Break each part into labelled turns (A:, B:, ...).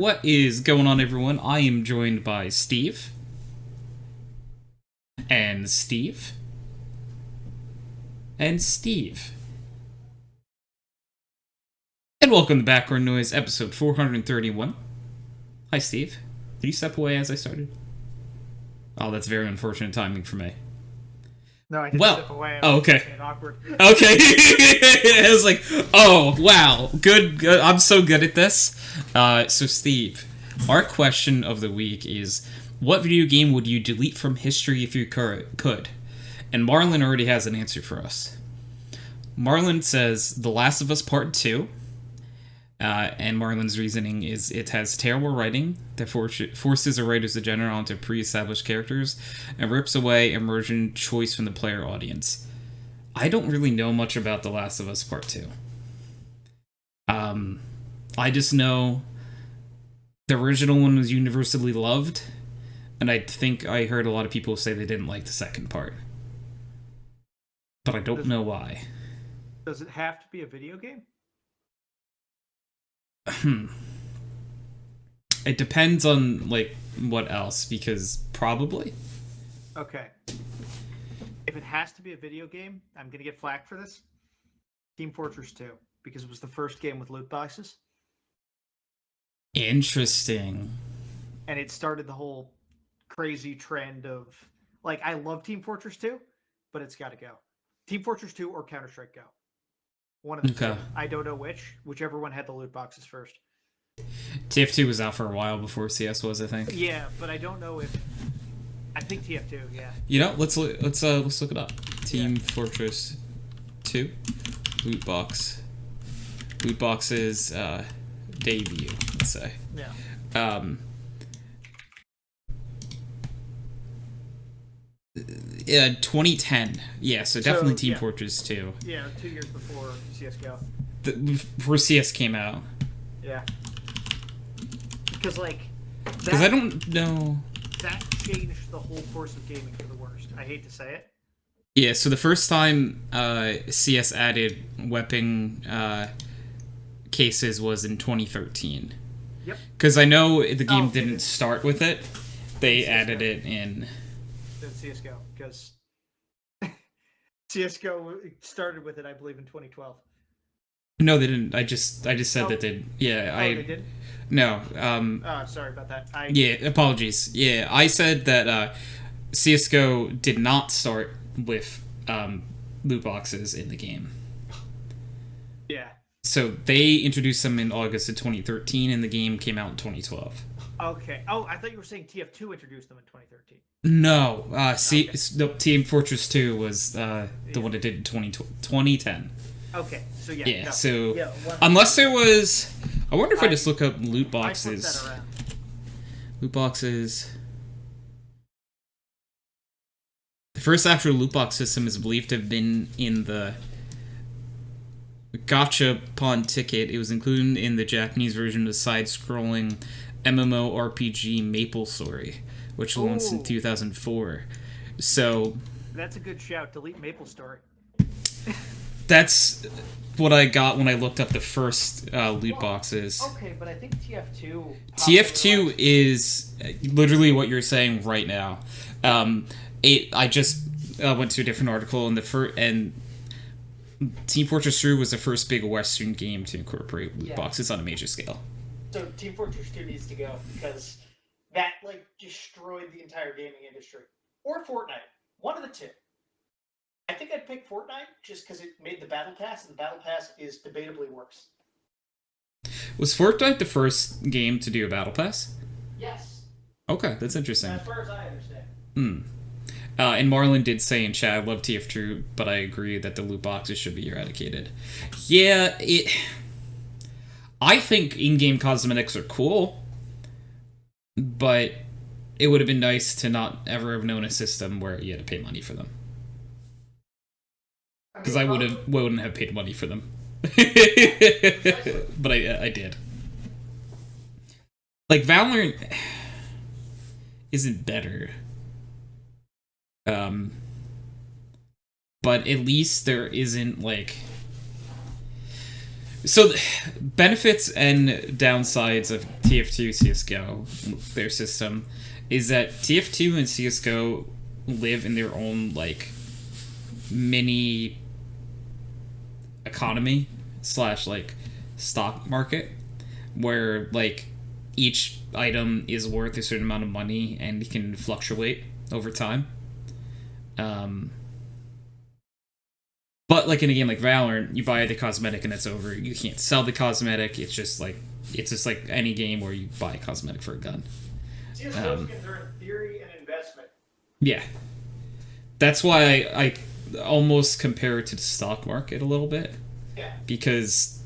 A: What is going on, everyone? I am joined by Steve. And Steve. And Steve. And welcome to Background Noise, episode 431. Hi, Steve. Did you step away as I started? Oh, that's very unfortunate timing for me.
B: No, I didn't step away.
A: Okay.
B: Awkward.
A: Okay. I was like, oh, wow. Good. I'm so good at this. So, Steve, our question of the week is, what video game would you delete from history if you could? And Marlon already has an answer for us. Marlon says The Last of Us Part 2. And Marlon's reasoning is it has terrible writing that forces the writers to generate onto pre-established characters and rips away immersion choice from the player audience. I don't really know much about The Last of Us Part 2. I just know the original one was universally loved, and I think I heard a lot of people say they didn't like the second part. But I don't know why.
B: Does it have to be a video game?
A: It depends on, like, what else, because probably.
B: Okay. If it has to be a video game, I'm going to get flack for this. Team Fortress 2, because it was the first game with loot boxes.
A: Interesting.
B: And it started the whole crazy trend of, like, I love Team Fortress 2, but it's got to go. Team Fortress 2 or Counter-Strike Go. One of the two. I don't know whichever one had the loot boxes first.
A: TF2 was out for a while before CS was, I think.
B: Yeah, but I don't know if. I think TF2. Yeah.
A: You know, let's look it up. Team Fortress 2 loot boxes debut. Let's say.
B: Yeah.
A: Yeah, 2010. Yeah, so definitely Team Fortress 2.
B: Yeah, 2 years before CS:GO.
A: Before CS came out.
B: Yeah. Because, like...
A: Because I don't know...
B: That changed the whole course of gaming for the worst. I hate to say it.
A: Yeah, so the first time CS added weapon cases was in 2013.
B: Yep.
A: Because I know the game didn't start with it. They added it in...
B: CS:GO, because CS:GO started with it, I believe, in 2012.
A: No, they didn't. I just said that they. Yeah,
B: they did.
A: No.
B: Sorry about that.
A: Yeah, apologies. Yeah, I said that CS:GO did not start with loot boxes in the game.
B: Yeah.
A: So they introduced them in August of 2013, and the game came out in 2012.
B: Okay. Oh, I thought you were saying TF2 introduced them in 2013.
A: No, Team Fortress 2 was the one that did in 2010.
B: Okay, so yeah.
A: Yeah, so unless there was... I wonder if I just look up loot boxes.
B: I put that around.
A: Loot boxes... The first actual loot box system is believed to have been in the Gachapon Ticket. It was included in the Japanese version of the side-scrolling MMORPG MapleStory, which launched in 2004. So...
B: That's a good shout. Delete MapleStory.
A: That's what I got when I looked up the first loot boxes.
B: Okay, but I think TF2...
A: TF2 is literally what you're saying right now. I just went to a different article, and Team Fortress 3 was the first big Western game to incorporate loot boxes on a major scale.
B: So Team Fortress 2 needs to go, because that, like, destroyed the entire gaming industry. Or Fortnite. One of the two. I think I'd pick Fortnite just because it made the Battle Pass, and the Battle Pass is debatably worse.
A: Was Fortnite the first game to do a Battle Pass?
B: Yes.
A: Okay, that's interesting.
B: As far as I understand.
A: And Marlon did say in chat, I love TF2, but I agree that the loot boxes should be eradicated. Yeah, I think in-game cosmetics are cool, but it would have been nice to not ever have known a system where you had to pay money for them. Because I wouldn't have paid money for them. But I did. Like, Valorant isn't better. But at least there isn't, like... So, benefits and downsides of TF2 CS:GO, their system, is that TF2 and CS:GO live in their own like mini economy slash like stock market, where like each item is worth a certain amount of money and can fluctuate over time. But like in a game like Valorant, you buy the cosmetic and it's over. You can't sell the cosmetic. It's just like any game where you buy a cosmetic for a gun.
B: CSGO's considered theory and investment.
A: Yeah, that's why I almost compare it to the stock market a little bit.
B: Yeah.
A: Because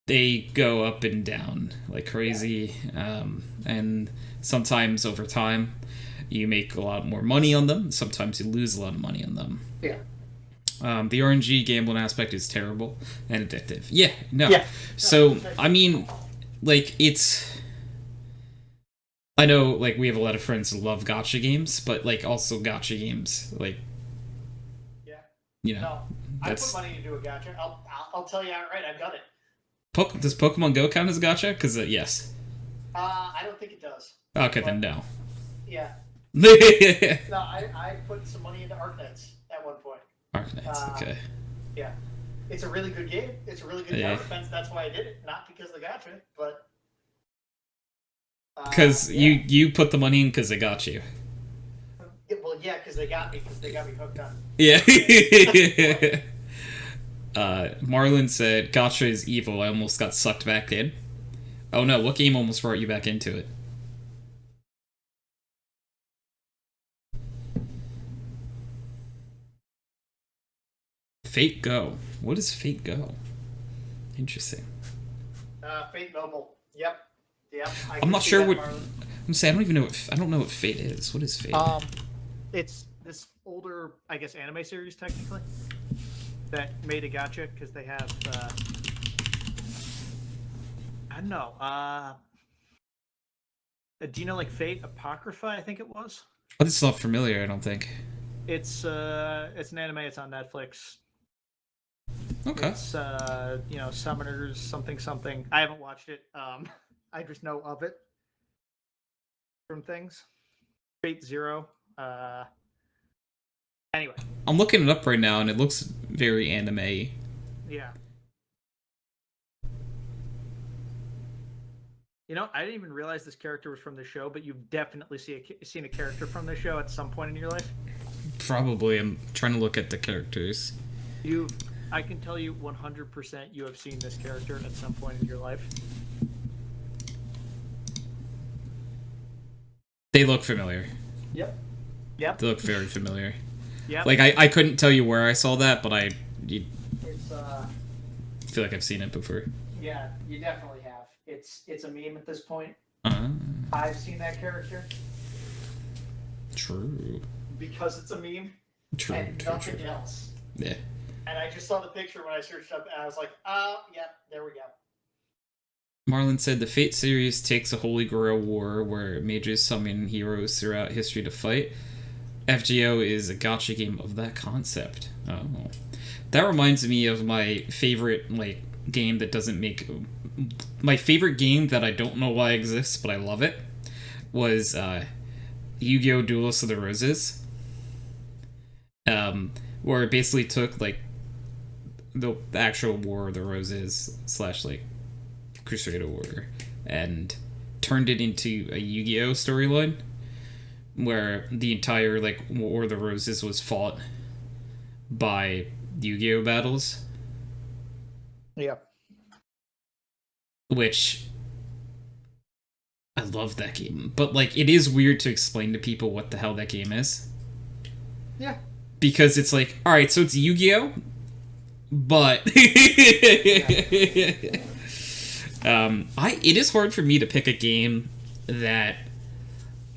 A: they go up and down like crazy, and sometimes over time you make a lot more money on them. Sometimes you lose a lot of money on them.
B: Yeah.
A: The RNG gambling aspect is terrible and addictive. Yeah, no.
B: Yeah.
A: So, I mean, like, it's... I know, like, we have a lot of friends who love gacha games, but, like, also gacha games, like...
B: Yeah.
A: You know,
B: No, I put money into a gacha. I'll tell you outright, I've done it.
A: Does Pokemon Go count as a gacha? Because, yes.
B: I don't think it does.
A: Okay,
B: But,
A: then no.
B: Yeah. No, I put some money into ArcNets at one point.
A: ArcNets, okay.
B: Yeah. It's a really good game. It's a really good tower defense. That's why I did it. Not because of the gacha, but...
A: Because you put the money in because they got you.
B: Yeah, well, yeah, because they got me hooked on.
A: Yeah. Marlon said, "Gacha is evil. I almost got sucked back in." Oh no, what game almost brought you back into it? Fate Go. What is Fate Go? Interesting.
B: Fate Mobile. Yep.
A: I'm not sure what. I'm saying I don't even know what. I don't know what Fate is. What is Fate?
B: It's this older, I guess, anime series technically that made a gacha because they have. I don't know. Do you know like Fate Apocrypha? I think it was.
A: Oh, this is not familiar. I don't think.
B: It's an anime. It's on Netflix.
A: Okay.
B: It's Summoners something. I haven't watched it. I just know of it from things. Fate Zero. Anyway.
A: I'm looking it up right now, and it looks very anime.
B: Yeah. You know, I didn't even realize this character was from the show, but you've definitely seen a character from the show at some point in your life.
A: Probably. I'm trying to look at the characters.
B: I can tell you 100% you have seen this character at some point in your life.
A: They look familiar.
B: Yep.
A: They look very familiar.
B: Yep.
A: Like, I couldn't tell you where I saw that, but I feel like I've seen it before.
B: Yeah, you definitely have. It's a meme at this point.
A: Uh-huh.
B: I've seen that character.
A: True.
B: Because it's a meme.
A: True.
B: And nothing else.
A: Yeah.
B: And I just saw the picture when I searched up, and I was like, oh, yeah, there we go.
A: Marlon said the Fate series takes a Holy Grail war where mages summon heroes throughout history to fight. FGO is a gacha game of that concept. Oh. That reminds me of my favorite, like, game that doesn't make... My favorite game that I don't know why exists, but I love it, was Yu-Gi-Oh! Duelist of the Roses. Where it basically took, like, the actual War of the Roses / like, Crusader War and turned it into a Yu-Gi-Oh! Storyline where the entire, like, War of the Roses was fought by Yu-Gi-Oh! Battles.
B: Yeah.
A: Which I love that game, but like it is weird to explain to people what the hell that game is.
B: Yeah.
A: Because it's like, all right, so it's Yu-Gi-Oh, but it is hard for me to pick a game that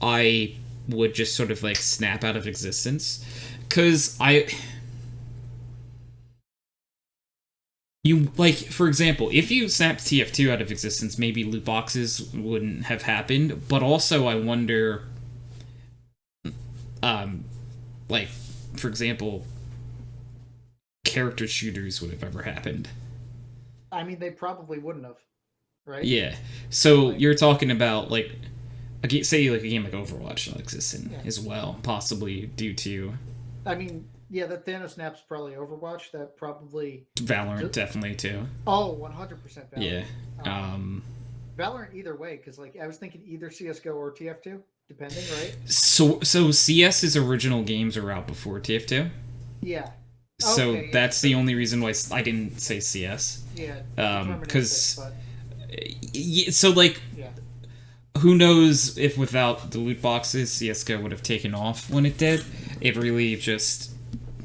A: I would just sort of like snap out of existence, because you, like, for example, if you snapped TF2 out of existence, maybe loot boxes wouldn't have happened, but also I wonder, like, for example, character shooters would have ever happened.
B: I mean, they probably wouldn't have, right?
A: Yeah. So you're talking about like, say like a game like Overwatch not existing as well, possibly due to.
B: I mean, yeah, that Thanos snap's probably Overwatch. That probably
A: Valorant definitely too.
B: Oh, 100% Valorant.
A: Yeah.
B: Valorant either way, because like I was thinking either CS:GO or TF2, depending, right?
A: So CS's original games are out before TF2.
B: Yeah.
A: So
B: Okay,
A: that's the only reason why I didn't say CS.
B: Yeah.
A: Because so like, who knows if without the loot boxes, CS:GO would have taken off when it did. It really just,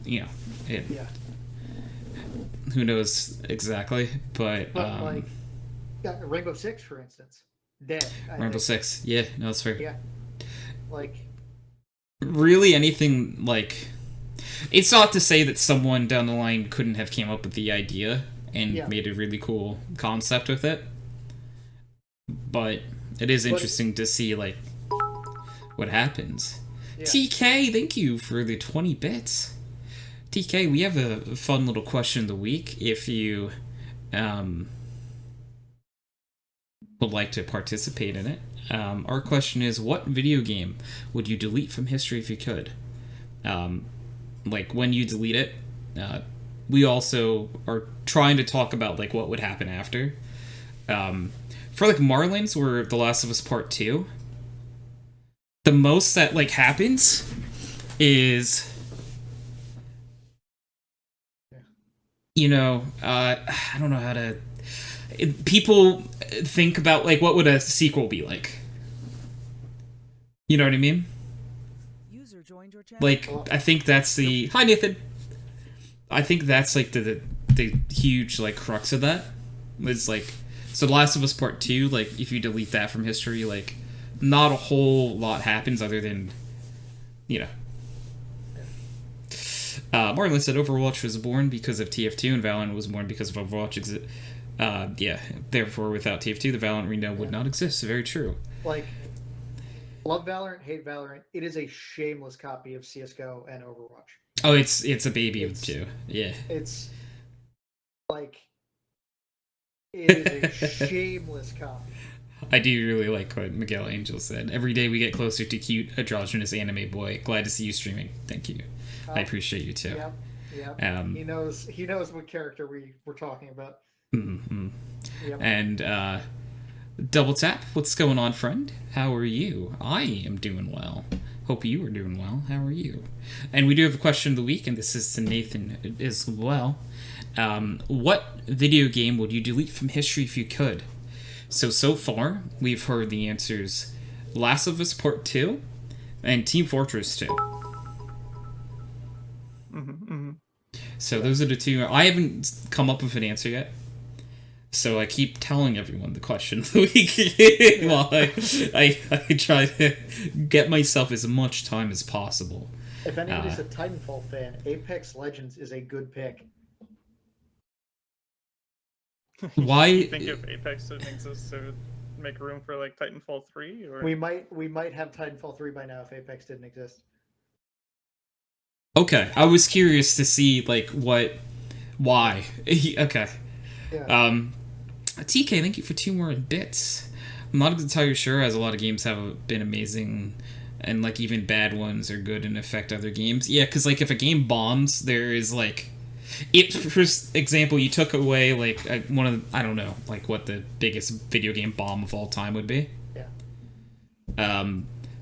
A: it.
B: Yeah.
A: Who knows exactly, but
B: like Rainbow Six, for instance, dead.
A: Rainbow Six, yeah, no, that's fair.
B: Yeah. Like.
A: Really, anything like. It's not to say that someone down the line couldn't have came up with the idea and made a really cool concept with it. But it is interesting to see, like, what happens. Yeah. TK, thank you for the 20 bits. TK, we have a fun little question of the week if you would like to participate in it. Our question is, what video game would you delete from history if you could? Like, when you delete it, we also are trying to talk about, like, what would happen after. For, like, Marlins or The Last of Us Part 2, the most that, like, happens is, I don't know how to... People think about, like, what would a sequel be like? You know what I mean? Like, I think that's the... Hi, Nathan! I think that's, like, the huge, like, crux of that. It's, like... So, The Last of Us Part 2, like, if you delete that from history, like, not a whole lot happens other than, Marlon said Overwatch was born because of TF2 and Valorant was born because of Overwatch. Therefore, without TF2, the Valorant arena would not exist. Very true.
B: Like... Love Valorant, hate Valorant. It is a shameless copy of CS:GO and Overwatch.
A: Oh, it's a baby of two. Yeah.
B: It's like it is a shameless copy.
A: I do really like what Miguel Angel said. Every day we get closer to cute, androgynous anime boy. Glad to see you streaming. Thank you. I appreciate you too.
B: Yeah. He knows what character we're talking about.
A: Mm-hmm. Yep. And Double Tap, what's going on, friend? How are you? I am doing well. Hope you are doing well. How are you? And we do have a question of the week, and this is to Nathan as well. What video game would you delete from history if you could? So far, we've heard the answers Last of Us Part 2 and Team Fortress 2. So those are the two. I haven't come up with an answer yet. So I keep telling everyone the question of the week while I try to get myself as much time as possible.
B: If anybody's a Titanfall fan, Apex Legends is a good pick.
A: Why?
C: You think if Apex didn't exist, it would make room for like Titanfall 3? Or
B: we might have Titanfall 3 by now if Apex didn't exist.
A: Okay, I was curious to see like why. Okay. Yeah. TK, thank you for 2 more bits. I'm not entirely sure, as a lot of games have been amazing, and like even bad ones are good and affect other games. Yeah, because like if a game bombs, there is like, for example, you took away like one of the, I don't know, like what the biggest video game bomb of all time would be.
B: Yeah.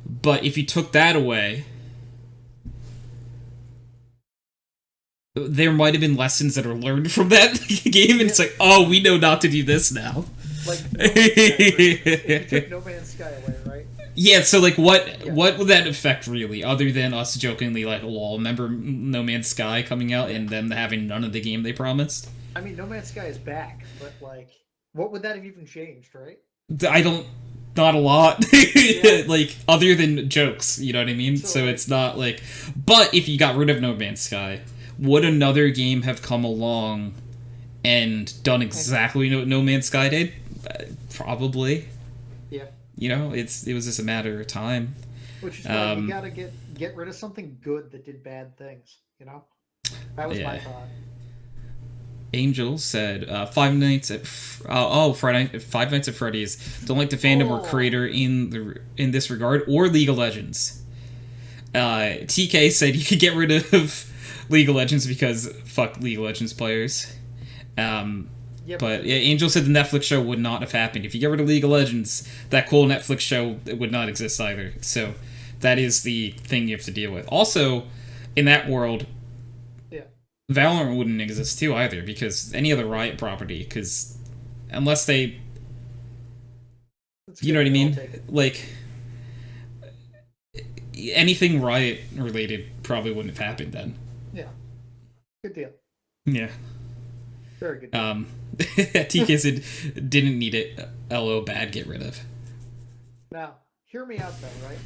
A: But if you took that away, there might have been lessons that are learned from that game, and it's like, oh, we know not to do this now.
B: Like, you took No Man's Sky away, right?
A: Yeah, so like, what would that affect really, other than us jokingly like, lol, remember No Man's Sky coming out and them having none of the game they promised?
B: I mean, No Man's Sky is back, but like, what would that have even changed, right?
A: Not a lot. Like, other than jokes, you know what I mean? So it's not like, but if you got rid of No Man's Sky, would another game have come along and done exactly what No Man's Sky did? Probably.
B: Yeah.
A: It was just a matter of time.
B: Which is why you gotta get rid of something good that did bad things, That was my thought.
A: Angel said Five Nights at Five Nights at Freddy's. Don't like the fandom or creator in this regard, or League of Legends. TK said you could get rid of League of Legends because fuck League of Legends players. But yeah, Angel said the Netflix show would not have happened. If you get rid of League of Legends, that cool Netflix show would not exist either. So that is the thing you have to deal with. Also, in that world, Valorant wouldn't exist too either, because any other Riot property, because unless they... You know what I mean? Like, anything Riot related probably wouldn't have happened then.
B: Yeah. Good deal.
A: Yeah.
B: Very good deal.
A: TK said, didn't need it. LO bad, get rid of.
B: Now, hear me out though, right?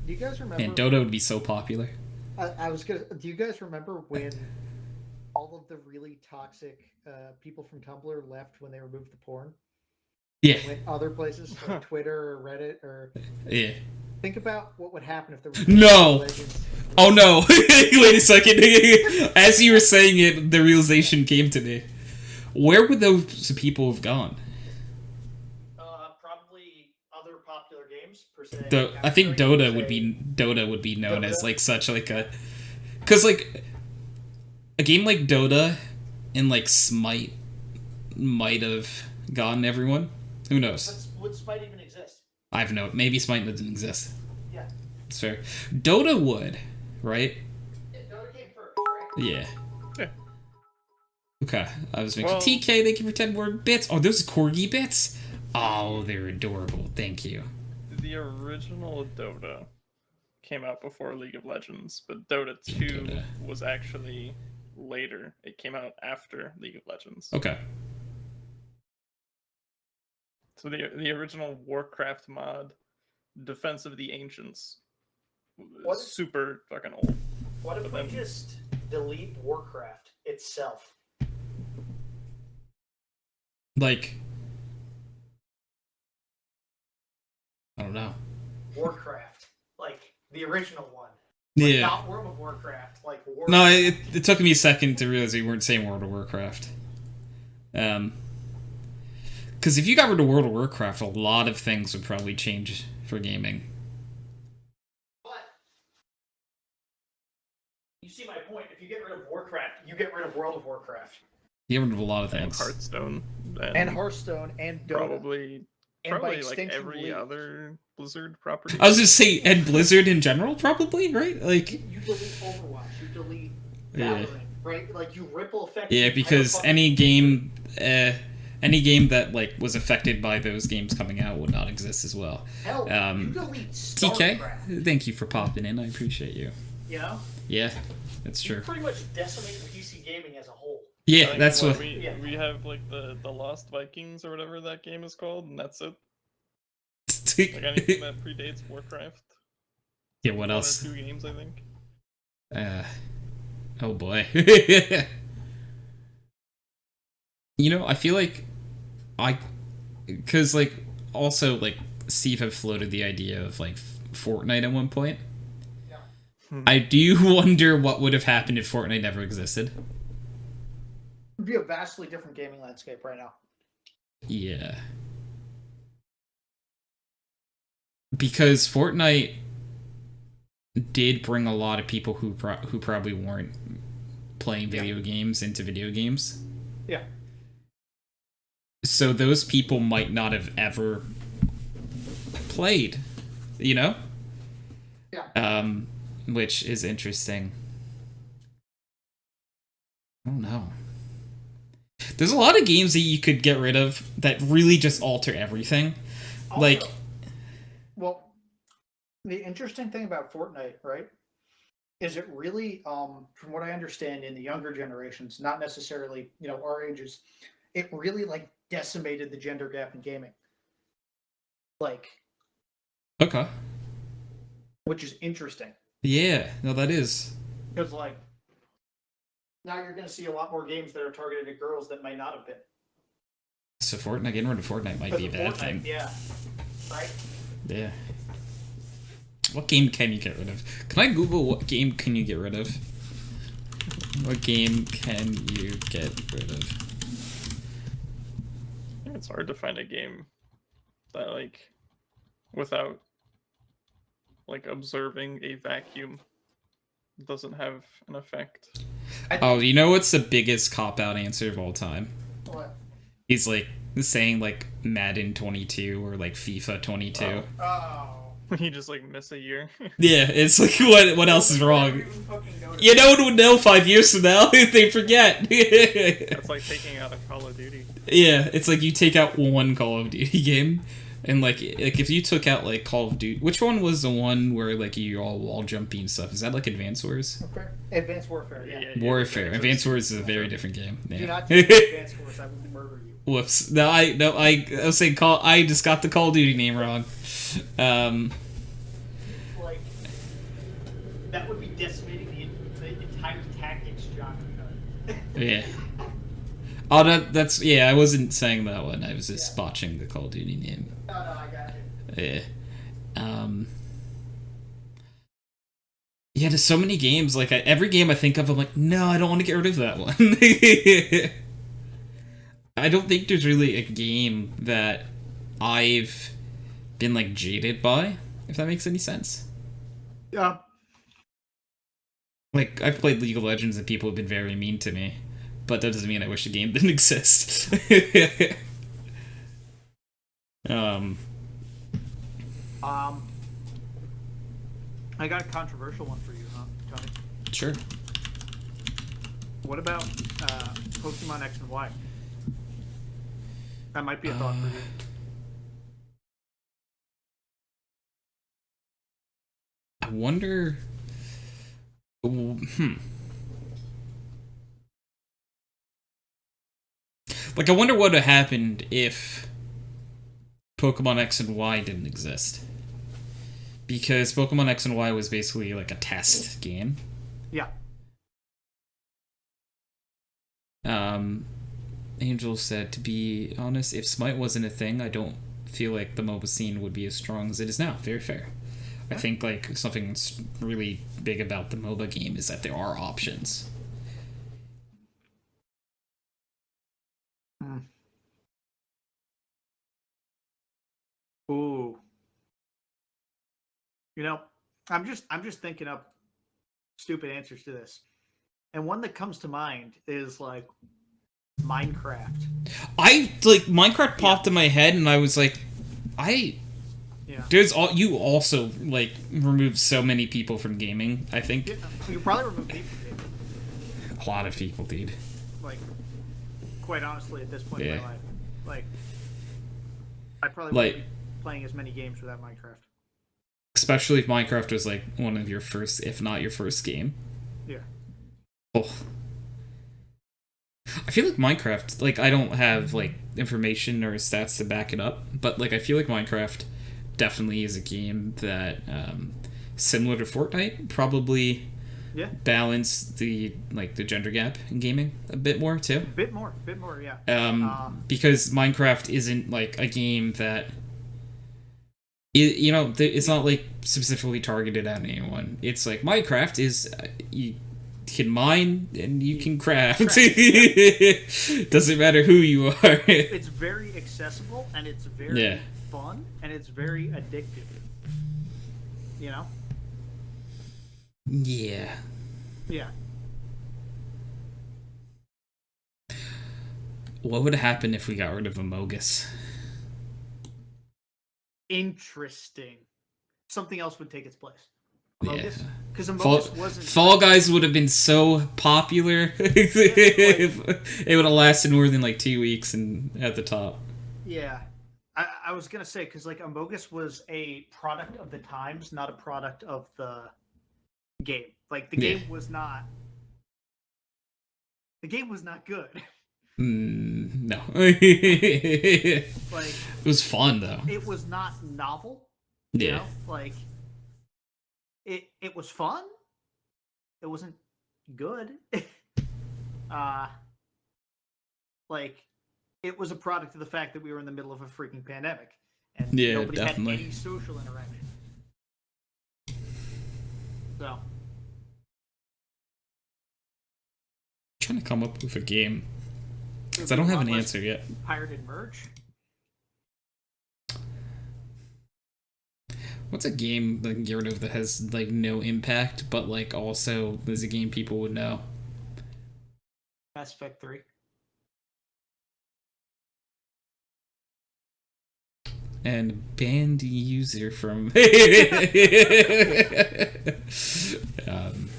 B: Do you guys remember...
A: And Dota would be so popular.
B: I was gonna... Do you guys remember when all of the really toxic people from Tumblr left when they removed the porn?
A: Yeah.
B: Went other places, like Twitter or Reddit or...
A: Yeah.
B: Think about what would happen if there was...
A: No! Oh no! Wait a second. As you were saying it, the realization came to me. Where would those people have gone?
B: Probably other popular games, per se.
A: I think Dota would be known as like such like a... Because like... A game like Dota and like Smite might have gotten everyone. Who knows?
B: Would Smite even exist?
A: I have no... Maybe Smite doesn't exist.
B: Yeah.
A: It's fair. Dota would, right?
B: Yeah, Dota came first, right?
A: Yeah.
C: Yeah.
A: Okay. I was making TK, thank you for 10 more bits. Oh, those corgi bits? Oh, they're adorable. Thank you.
C: The original Dota came out before League of Legends, but Dota 2 was actually later. It came out after League of Legends.
A: Okay.
C: So the original Warcraft mod, Defense of the Ancients, was super fucking old.
B: What if we just delete Warcraft itself?
A: Like... I don't know.
B: Warcraft. Like, the original one.
A: Yeah.
B: Not World of Warcraft. Like, Warcraft.
A: No, it took me a second to realize you weren't saying World of Warcraft. Because if you got rid of World of Warcraft, a lot of things would probably change for gaming.
B: But you see my point. If you get rid of Warcraft, you get rid of World of Warcraft.
A: You get rid of a lot of things.
C: And Hearthstone.
B: And Hearthstone and Dota.
C: Probably like every other Blizzard property.
A: I was just saying, and Blizzard in general, probably, right? Like
B: you delete Overwatch, you delete Valorant, right? Like you ripple effect.
A: Yeah, because any game that like was affected by those games coming out would not exist as well.
B: Hell, you delete StarCraft.
A: TK, thank you for popping in. I appreciate you.
B: You know?
A: Yeah, that's true.
B: You pretty much decimate PC gaming as a whole.
A: Yeah, that's what
C: we have like the Lost Vikings or whatever that game is called, and that's it. Like anything that predates Warcraft.
A: Yeah, what else?
C: 1 or 2 games, I think.
A: Oh boy. You know, I feel like because like also like Steve had floated the idea of like Fortnite at one point.
B: Yeah.
A: I do wonder what would have happened if Fortnite never existed.
B: It'd be a vastly different gaming landscape right now.
A: Yeah. Because Fortnite did bring a lot of people who probably weren't playing video games into video games.
B: Yeah.
A: So those people might not have ever played, you know?
B: Yeah.
A: Which is interesting. I don't know. There's a lot of games that you could get rid of that really just alter everything.
B: Also,
A: like,
B: well, the interesting thing about Fortnite, right, is it really, from what I understand, in the younger generations, not necessarily, you know, our ages, it really like decimated the gender gap in gaming. Like,
A: okay,
B: which is interesting.
A: Yeah, no, that is.
B: Because like, now you're going to see a lot more games that are targeted at girls that might not have been.
A: So Fortnite, getting rid of Fortnite might be a bad thing.
B: Yeah. Right?
A: Yeah. What game can you get rid of? Can I Google what game can you get rid of? What game can you get rid of?
C: It's hard to find a game that, like, without, like, observing a vacuum doesn't have an effect.
A: Oh, you know what's the biggest cop-out answer of all time?
B: What?
A: He's like saying like Madden 22 or like FIFA 22.
B: Oh.
C: You just, like, miss a year.
A: Yeah, it's like what else is wrong?
B: Even fucking notice.
A: You know, no one would know 5 years from now if they forget.
C: That's like taking out a Call of Duty.
A: Yeah, it's like you take out one Call of Duty game, and like if you took out like Call of Duty, which one was the one where like you all wall jumping and stuff? Is that like Advanced Wars?
B: Okay. Advanced Warfare, yeah.
A: Warfare. Advanced Wars is a very different game.
B: Do
A: Yeah.
B: not take Advanced Wars, I will murder you.
A: Whoops. No, I was saying I just got the Call of Duty name wrong.
B: Like, that would be decimating the entire tactics genre.
A: Yeah. Oh, that's yeah. I wasn't saying that one. I was just botching the Call of Duty name.
B: No, I got it.
A: Yeah. Yeah, there's so many games. Like every game I think of, I'm like, no, I don't want to get rid of that one. I don't think there's really a game that I've been like jaded by, if that makes any sense.
B: Yeah.
A: Like I've played League of Legends and people have been very mean to me, but that doesn't mean I wish the game didn't exist.
B: I got a controversial one for you, huh, Tony?
A: Sure.
B: What about Pokemon X and Y? That might be a thought for you.
A: I wonder. Like, I wonder what would have happened if Pokemon X and Y didn't exist. Because Pokemon X and Y was basically like a test game.
B: Yeah.
A: Angel said, to be honest, if Smite wasn't a thing, I don't feel like the MOBA scene would be as strong as it is now. Very fair. I think like something that's really big about the MOBA game is that there are options.
B: Ooh. You know, I'm just thinking up stupid answers to this. And one that comes to mind is like Minecraft.
A: Minecraft popped in my head and I was like, you also like removed so many people from gaming, I think.
B: Yeah, you probably remove me from gaming.
A: A lot of people did.
B: Like, quite honestly, at this point in my life, like, I probably wouldn't be playing as many games without Minecraft.
A: Especially if Minecraft was like one of your first, if not your first game.
B: Yeah.
A: Oh. I feel like Minecraft, like, I don't have like information or stats to back it up, but like I feel like Minecraft definitely is a game that, similar to Fortnite, probably balance the gender gap in gaming a bit more too.
B: Bit more, yeah.
A: Because Minecraft isn't like a game that, it's not like specifically targeted at anyone. It's like Minecraft is you can mine and you can craft. Doesn't matter who you are.
B: It's very accessible and it's very fun and it's very addictive. You know?
A: Yeah.
B: Yeah.
A: What would happen if we got rid of Amogus?
B: Interesting. Something else would take its place.
A: Amogus?
B: Because Amogus wasn't...
A: Fall Guys would have been so popular. It would have lasted more than like 2 weeks and at the top.
B: Yeah. I was going to say, because like Amogus was a product of the times, not a product of the game. Like the game was not... The game was not good.
A: No.
B: Like,
A: it was fun though.
B: It was not novel.
A: Yeah.
B: You know? Like it was fun. It wasn't good. Like it was a product of the fact that we were in the middle of a freaking pandemic and nobody had any social interaction. So
A: I'm trying to come up with a game. Because I don't have an answer yet.
B: Pirated merch?
A: What's a game that get rid of that has like no impact, but like also is a game people would know?
B: Mass Effect 3.
A: And banned user from um,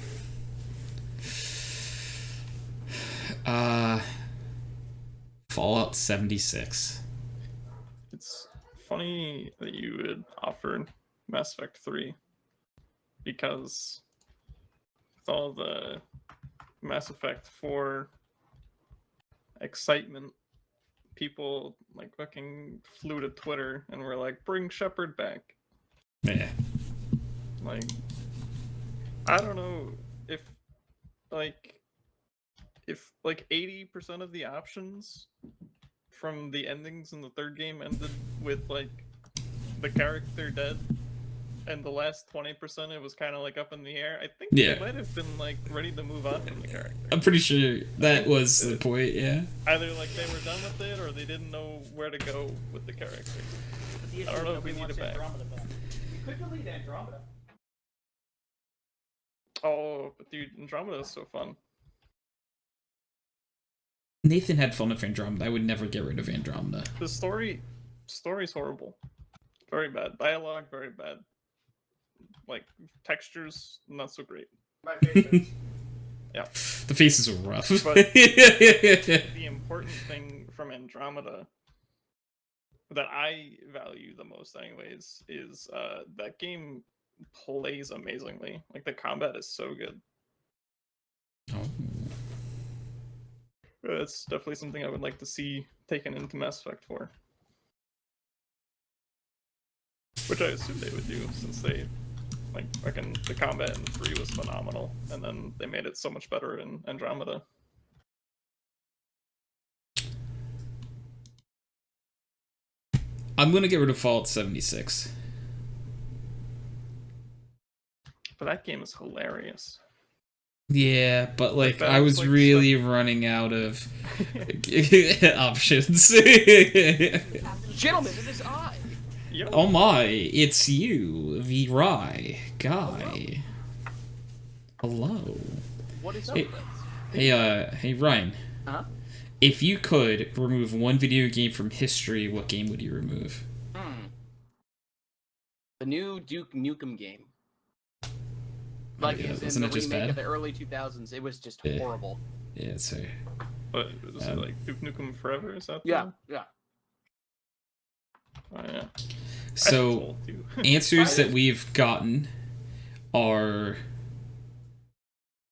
A: Fallout 76.
C: It's funny that you would offer Mass Effect 3 because with all the Mass Effect 4 excitement, people like fucking flew to Twitter and were like, "Bring Shepard back."
A: Yeah.
C: Like, I don't know if if 80% of the options from the endings in the third game ended with like the character dead, and the last 20% it was kind of like up in the air. I think
A: Yeah.
C: they might have been like ready to move on from the character.
A: I'm pretty sure that was the point, yeah.
C: Either like they were done with it or they didn't know where to go with the character. I don't know if we need it back.
B: You could delete Andromeda.
C: Oh, but dude, Andromeda is so fun.
A: Nathan had fun with Andromeda. I would never get rid of Andromeda.
C: The story's horrible. Very bad. Dialogue, very bad. Like, textures, not so great.
B: My favorite.
C: Yeah.
A: The faces were rough.
C: But the important thing from Andromeda that I value the most anyways is that game plays amazingly. Like, the combat is so good.
A: Oh.
C: It's definitely something I would like to see taken into Mass Effect 4. Which I assume they would do, since they, like, fucking, the combat in 3 was phenomenal, and then they made it so much better in Andromeda.
A: I'm gonna get rid of Fallout 76.
C: But that game is hilarious.
A: Yeah, but like
C: that
A: I
C: was,
A: was
C: like,
A: really running out of options.
D: Gentlemen, it is I.
C: Yo.
A: Oh my, it's you, the Rye guy. Hello.
D: What is up,
A: Hey,
D: friends?
A: hey Ryan.
D: Huh?
A: If you could remove one video game from history, what game would you remove?
D: The new Duke Nukem game. Like,
A: yeah,
D: it's
A: wasn't
D: in
A: it
D: the
A: just
D: remake
A: bad?
D: of the early 2000s. It was just
A: Yeah.
D: horrible.
A: Yeah, so
C: But is it like Duke Nukem Forever? Is that the
D: Yeah,
C: one?
D: yeah.
C: Oh, yeah.
A: so
C: That's old, too.
A: answers that we've gotten are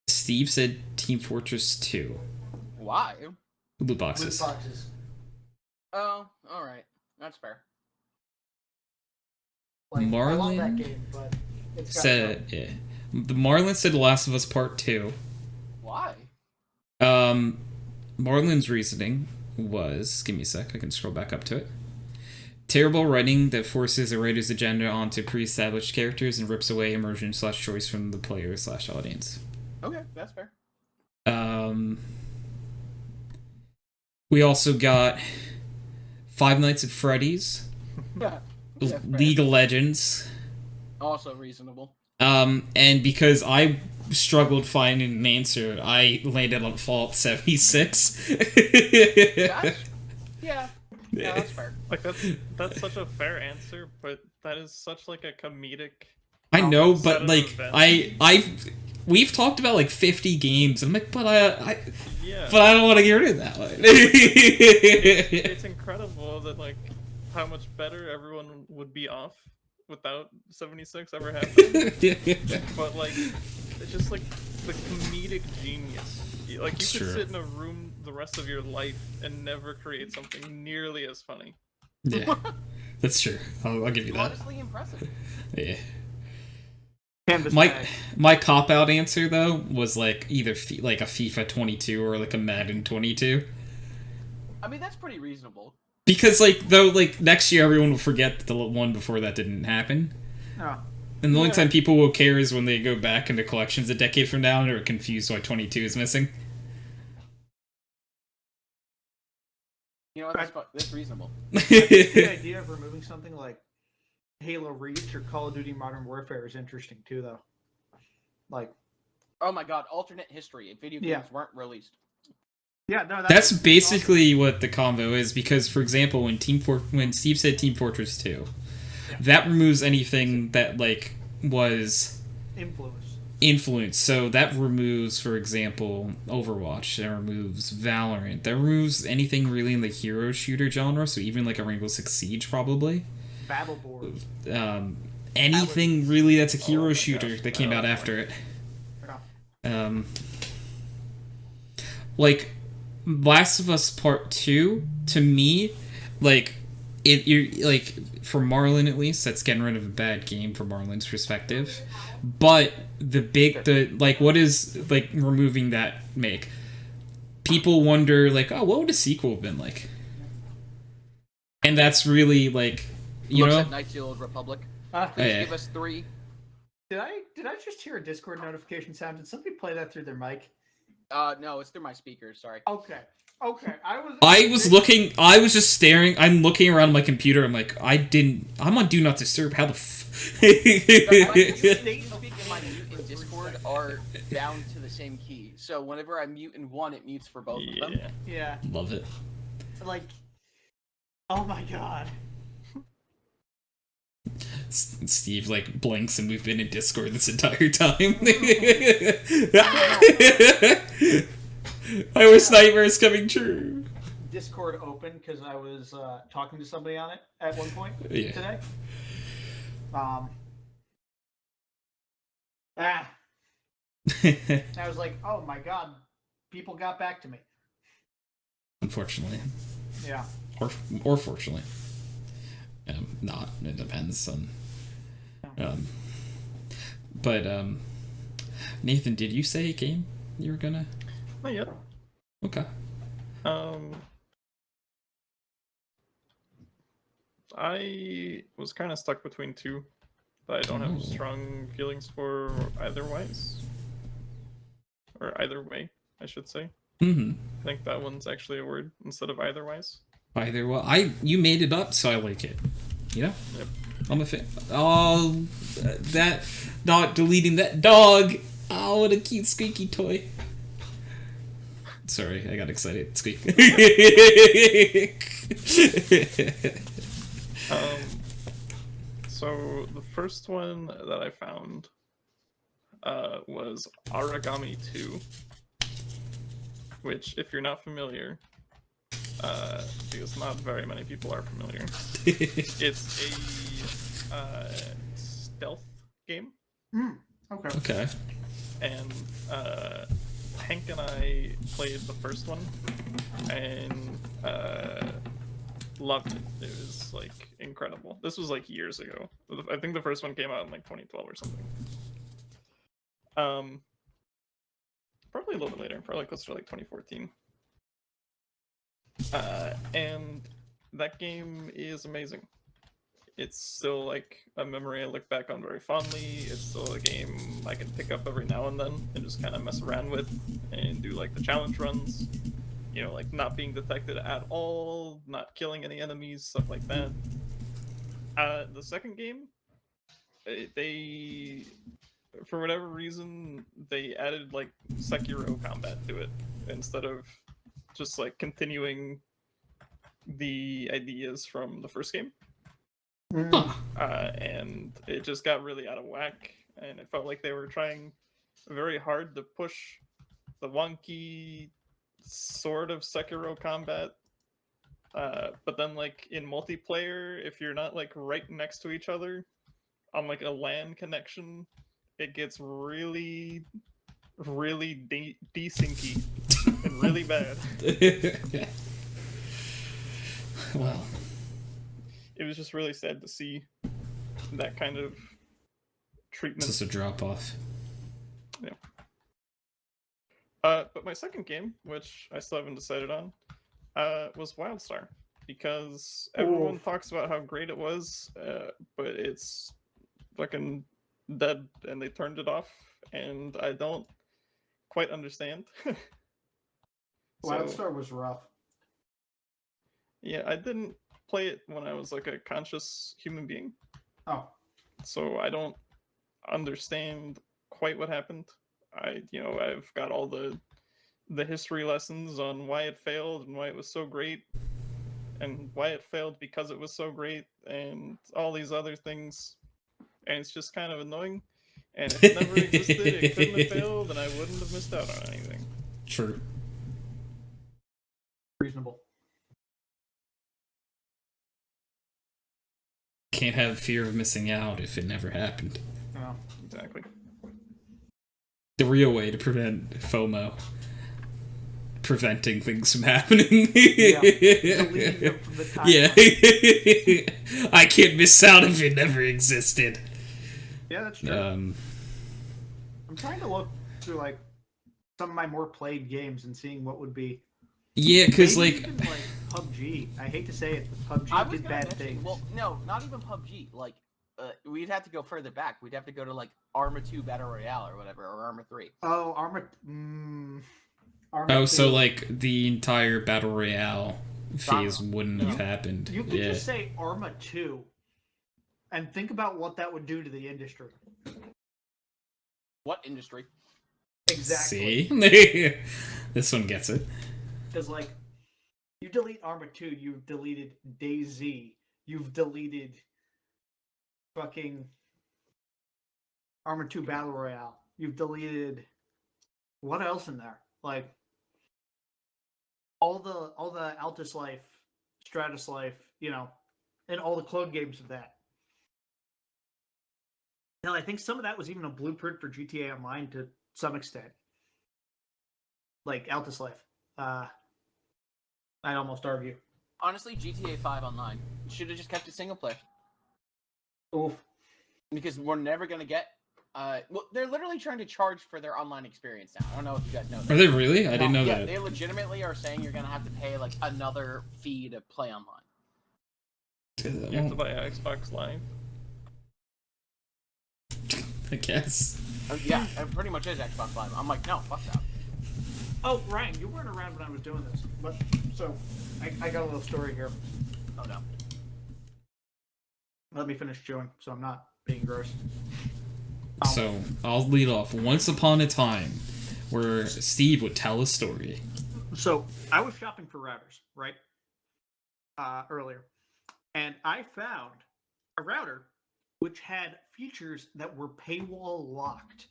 A: Steve said Team Fortress 2.
D: Why?
A: Loot boxes.
B: Loot boxes.
D: Oh, alright. That's fair.
B: Like, I love
A: Marlon
B: that game, but it's got
A: said, yeah. The Marlon said Last of Us Part 2.
D: Why?
A: Marlon's reasoning was, give me a sec, I can scroll back up to it. Terrible writing that forces a writer's agenda onto pre-established characters and rips away immersion / choice from the player / audience.
D: Okay, that's fair.
A: We also got Five Nights at Freddy's,
D: Yeah, fair.
A: League of Legends,
D: Also reasonable.
A: and because I struggled finding an answer, I landed on Fallout 76.
D: Yeah, that's fair.
C: Like, that's such a fair answer, but that is such, like, a comedic...
A: I know,
C: set
A: but
C: of
A: like
C: events.
A: we've talked about like 50 games. I'm like, but I
C: Yeah.
A: but I don't want to get rid of that one.
C: It's incredible that, like, how much better everyone would be off without 76 ever happening. But, like, it's just, like, the comedic genius. Like, you could
A: Sure.
C: sit in a room the rest of your life and never create something nearly as funny.
A: Yeah, that's true. I'll give you that.
D: Honestly impressive.
A: Yeah.
B: Canvas
A: My
B: bag.
A: my cop out answer though was like either like a FIFA 22 or like a Madden 22.
D: I mean, that's pretty reasonable.
A: Because like though like next year everyone will forget that the one before that didn't happen.
B: No.
A: And the only time people will care is when they go back into collections a decade from now and are confused why 22 is missing.
D: You know what? That's reasonable.
B: The idea of removing something like Halo Reach or Call of Duty Modern Warfare is interesting too, though. Like,
D: Oh my god, alternate history if video games weren't released.
B: yeah, no,
A: That's basically what the combo is, because, for example, when Steve said Team Fortress 2, that removes anything that, like, was influence. So that removes, for example, Overwatch. That removes Valorant. That removes anything really in the hero shooter genre, so even, like, a Rainbow Six Siege, probably.
B: Battleborn.
A: Anything really that's a hero shooter that came out after it. Like, Last of Us Part 2, to me, like, for Marlon at least, that's getting rid of a bad game from Marlon's perspective. But what is, like, removing that make? People wonder, like, oh, what would a sequel have been like? And that's really, like, you know?
D: At Knights of the Old Republic. Please give us 3.
B: Did I just hear a Discord notification sound? Did somebody play that through their mic?
D: No, it's through my speakers. Sorry.
B: Okay.
A: I was just staring. I'm looking around my computer. I'm like, I'm on Do Not Disturb. How the
D: My mute and Discord are down to the same key. So whenever I mute in one, it mutes for both of them.
B: Yeah.
A: Love it.
B: Like, oh my god.
A: Steve, like, blinks and we've been in Discord this entire time. My worst nightmare is coming true.
B: Discord open because I was talking to somebody on it at one point today. I was like, oh my god, people got back to me.
A: Unfortunately.
B: Yeah.
A: Or fortunately. Not. It depends on. Nathan, did you say a game you were gonna?
C: Not yet.
A: Okay.
C: I was kind of stuck between 2 that I don't have strong feelings for either way, I should say.
A: Mm-hmm.
C: I think that one's actually a word instead of eitherwise.
A: You made it up, so I like it. You know?
C: Yep.
A: I'm a fan. Oh, not deleting that dog. Oh, what a cute squeaky toy. Sorry, I got excited. Squeak.
C: So the first one that I found was Origami 2, which, if you're not familiar, because not very many people are familiar, it's a stealth game.
B: Okay.
C: And Hank and I played the first one and loved it. It was like incredible. This was like years ago. I think the first one came out in like 2012 or something. Probably a little bit later, probably closer to like 2014. And that game is amazing. It's still like a memory I look back on very fondly. It's still a game I can pick up every now and then and just kind of mess around with and do like the challenge runs. You know, like not being detected at all, not killing any enemies, stuff like that. The second game, they, for whatever reason, they added like Sekiro combat to it instead of just like continuing the ideas from the first game. And it just got really out of whack, and it felt like they were trying very hard to push the wonky sort of Sekiro combat, but then like in multiplayer, if you're not like right next to each other on like a LAN connection, it gets really desyncy and really bad.
A: Wow.
C: It was just really sad to see that kind of treatment.
A: Just a drop off.
C: Yeah. But my second game, which I still haven't decided on, was Wildstar, because everyone talks about how great it was, but it's fucking dead, and they turned it off, and I don't quite understand.
B: Wildstar was rough.
C: Yeah, I didn't play it when I was like a conscious human being.
B: Oh,
C: So I don't understand quite what happened. I've got all the history lessons on why it failed and why it was so great, and why it failed because it was so great, and all these other things. And it's just kind of annoying. And if it never existed, it couldn't have failed, and I wouldn't have missed out on anything.
A: True.
B: reasonable.
A: Can't have fear of missing out if it never happened.
B: Oh.
C: Exactly.
A: The real way to prevent FOMO. Preventing things from happening.
B: Yeah. Deleting them from the timeline.
A: Yeah. I can't miss out if it never existed.
B: Yeah, that's true. I'm trying to look through like some of my more played games and seeing what would be.
A: Yeah, because
B: Maybe
A: like
B: even, like PUBG. I hate to say it, but
D: I
B: PUBG
D: was
B: did
D: gonna
B: bad
D: mention,
B: things.
D: well, no, not even PUBG. Like, we'd have to go further back. We'd have to go to like Arma 2 Battle Royale or whatever, or Arma 3.
B: Oh, Arma. Arma
A: oh,
B: 2.
A: so like the entire battle royale phase wouldn't have happened.
B: You could
A: Yeah.
B: just say Arma 2 and think about what that would do to the industry.
D: What industry?
B: Exactly.
A: See? This one gets it.
B: Because, like, you delete Arma 2, you've deleted DayZ, you've deleted fucking Arma 2 Battle Royale, you've deleted what else in there? Like, all the Altus Life, Stratus Life, you know, and all the clone games of that. Hell, I think some of that was even a blueprint for GTA Online to some extent. Like Altus Life. I'd almost argue.
D: Honestly, GTA 5 Online should have just kept it single player.
B: Oof.
D: Because we're never gonna get. Well, they're literally trying to charge for their online experience now. I don't know if you guys know that.
A: Are they really? I didn't know
D: Yeah,
A: that.
D: they legitimately are saying you're gonna have to pay like another fee to play online.
C: You have to buy Xbox Live.
A: I guess.
D: Yeah, it pretty much is Xbox Live. I'm like, no, fuck that.
B: Oh, Ryan, you weren't around when I was doing this. But so I got a little story here.
D: Oh no.
B: Let me finish chewing so I'm not being gross.
A: So I'll lead off. Once upon a time, where Steve would tell a story.
B: So I was shopping for routers, right? Earlier. And I found a router which had features that were paywall locked.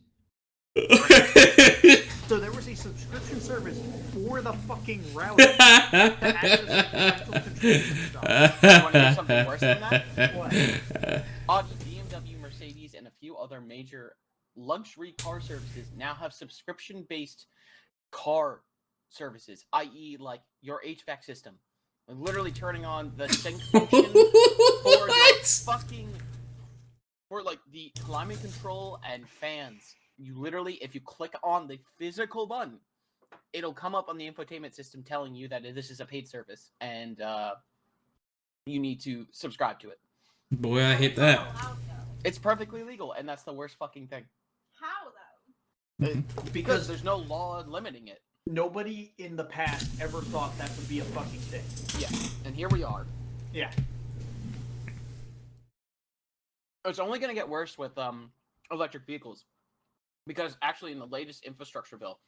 B: So there was a subscription service for the fucking router to access the parental controls and stuff.
D: You want to hear something worse than that?
B: What?
D: Audi, BMW, Mercedes, and a few other major luxury car services now have subscription-based car services, i.e., like your HVAC system. Like literally turning on the sync function for your fucking... For, like, the climate control and fans. You literally, if you click on the physical button, it'll come up on the infotainment system telling you that this is a paid service, and you need to subscribe to it.
A: Boy, I hate that.
E: How, though?
D: It's perfectly legal, and that's the worst fucking thing.
E: How, though?
D: Because there's no law limiting it.
B: Nobody in the past ever thought that would be a fucking thing.
D: Yeah, and here we are.
B: Yeah.
D: It's only going to get worse with electric vehicles, because actually in the latest infrastructure bill,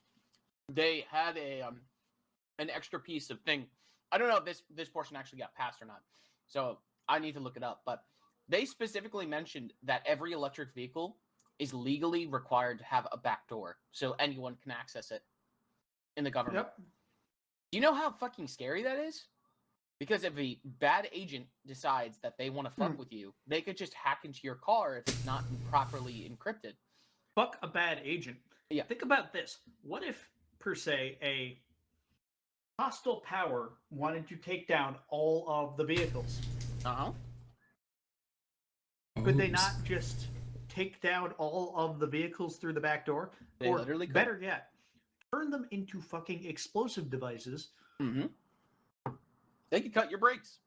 D: they had an extra piece of thing. I don't know if this portion actually got passed or not, so I need to look it up. But they specifically mentioned that every electric vehicle is legally required to have a back door, so anyone can access it in the government.
B: Yep.
D: Do you know how fucking scary that is? Because if a bad agent decides that they want to fuck with you, they could just hack into your car if it's not properly encrypted.
B: Fuck a bad agent.
D: Yeah.
B: Think about this. What if, per se, a hostile power wanted to take down all of the vehicles?
D: Uh-huh.
B: Could they not just take down all of the vehicles through the back door?
D: They
B: or
D: literally could.
B: better yet, turn them into fucking explosive devices.
D: Mm-hmm. They could cut your brakes.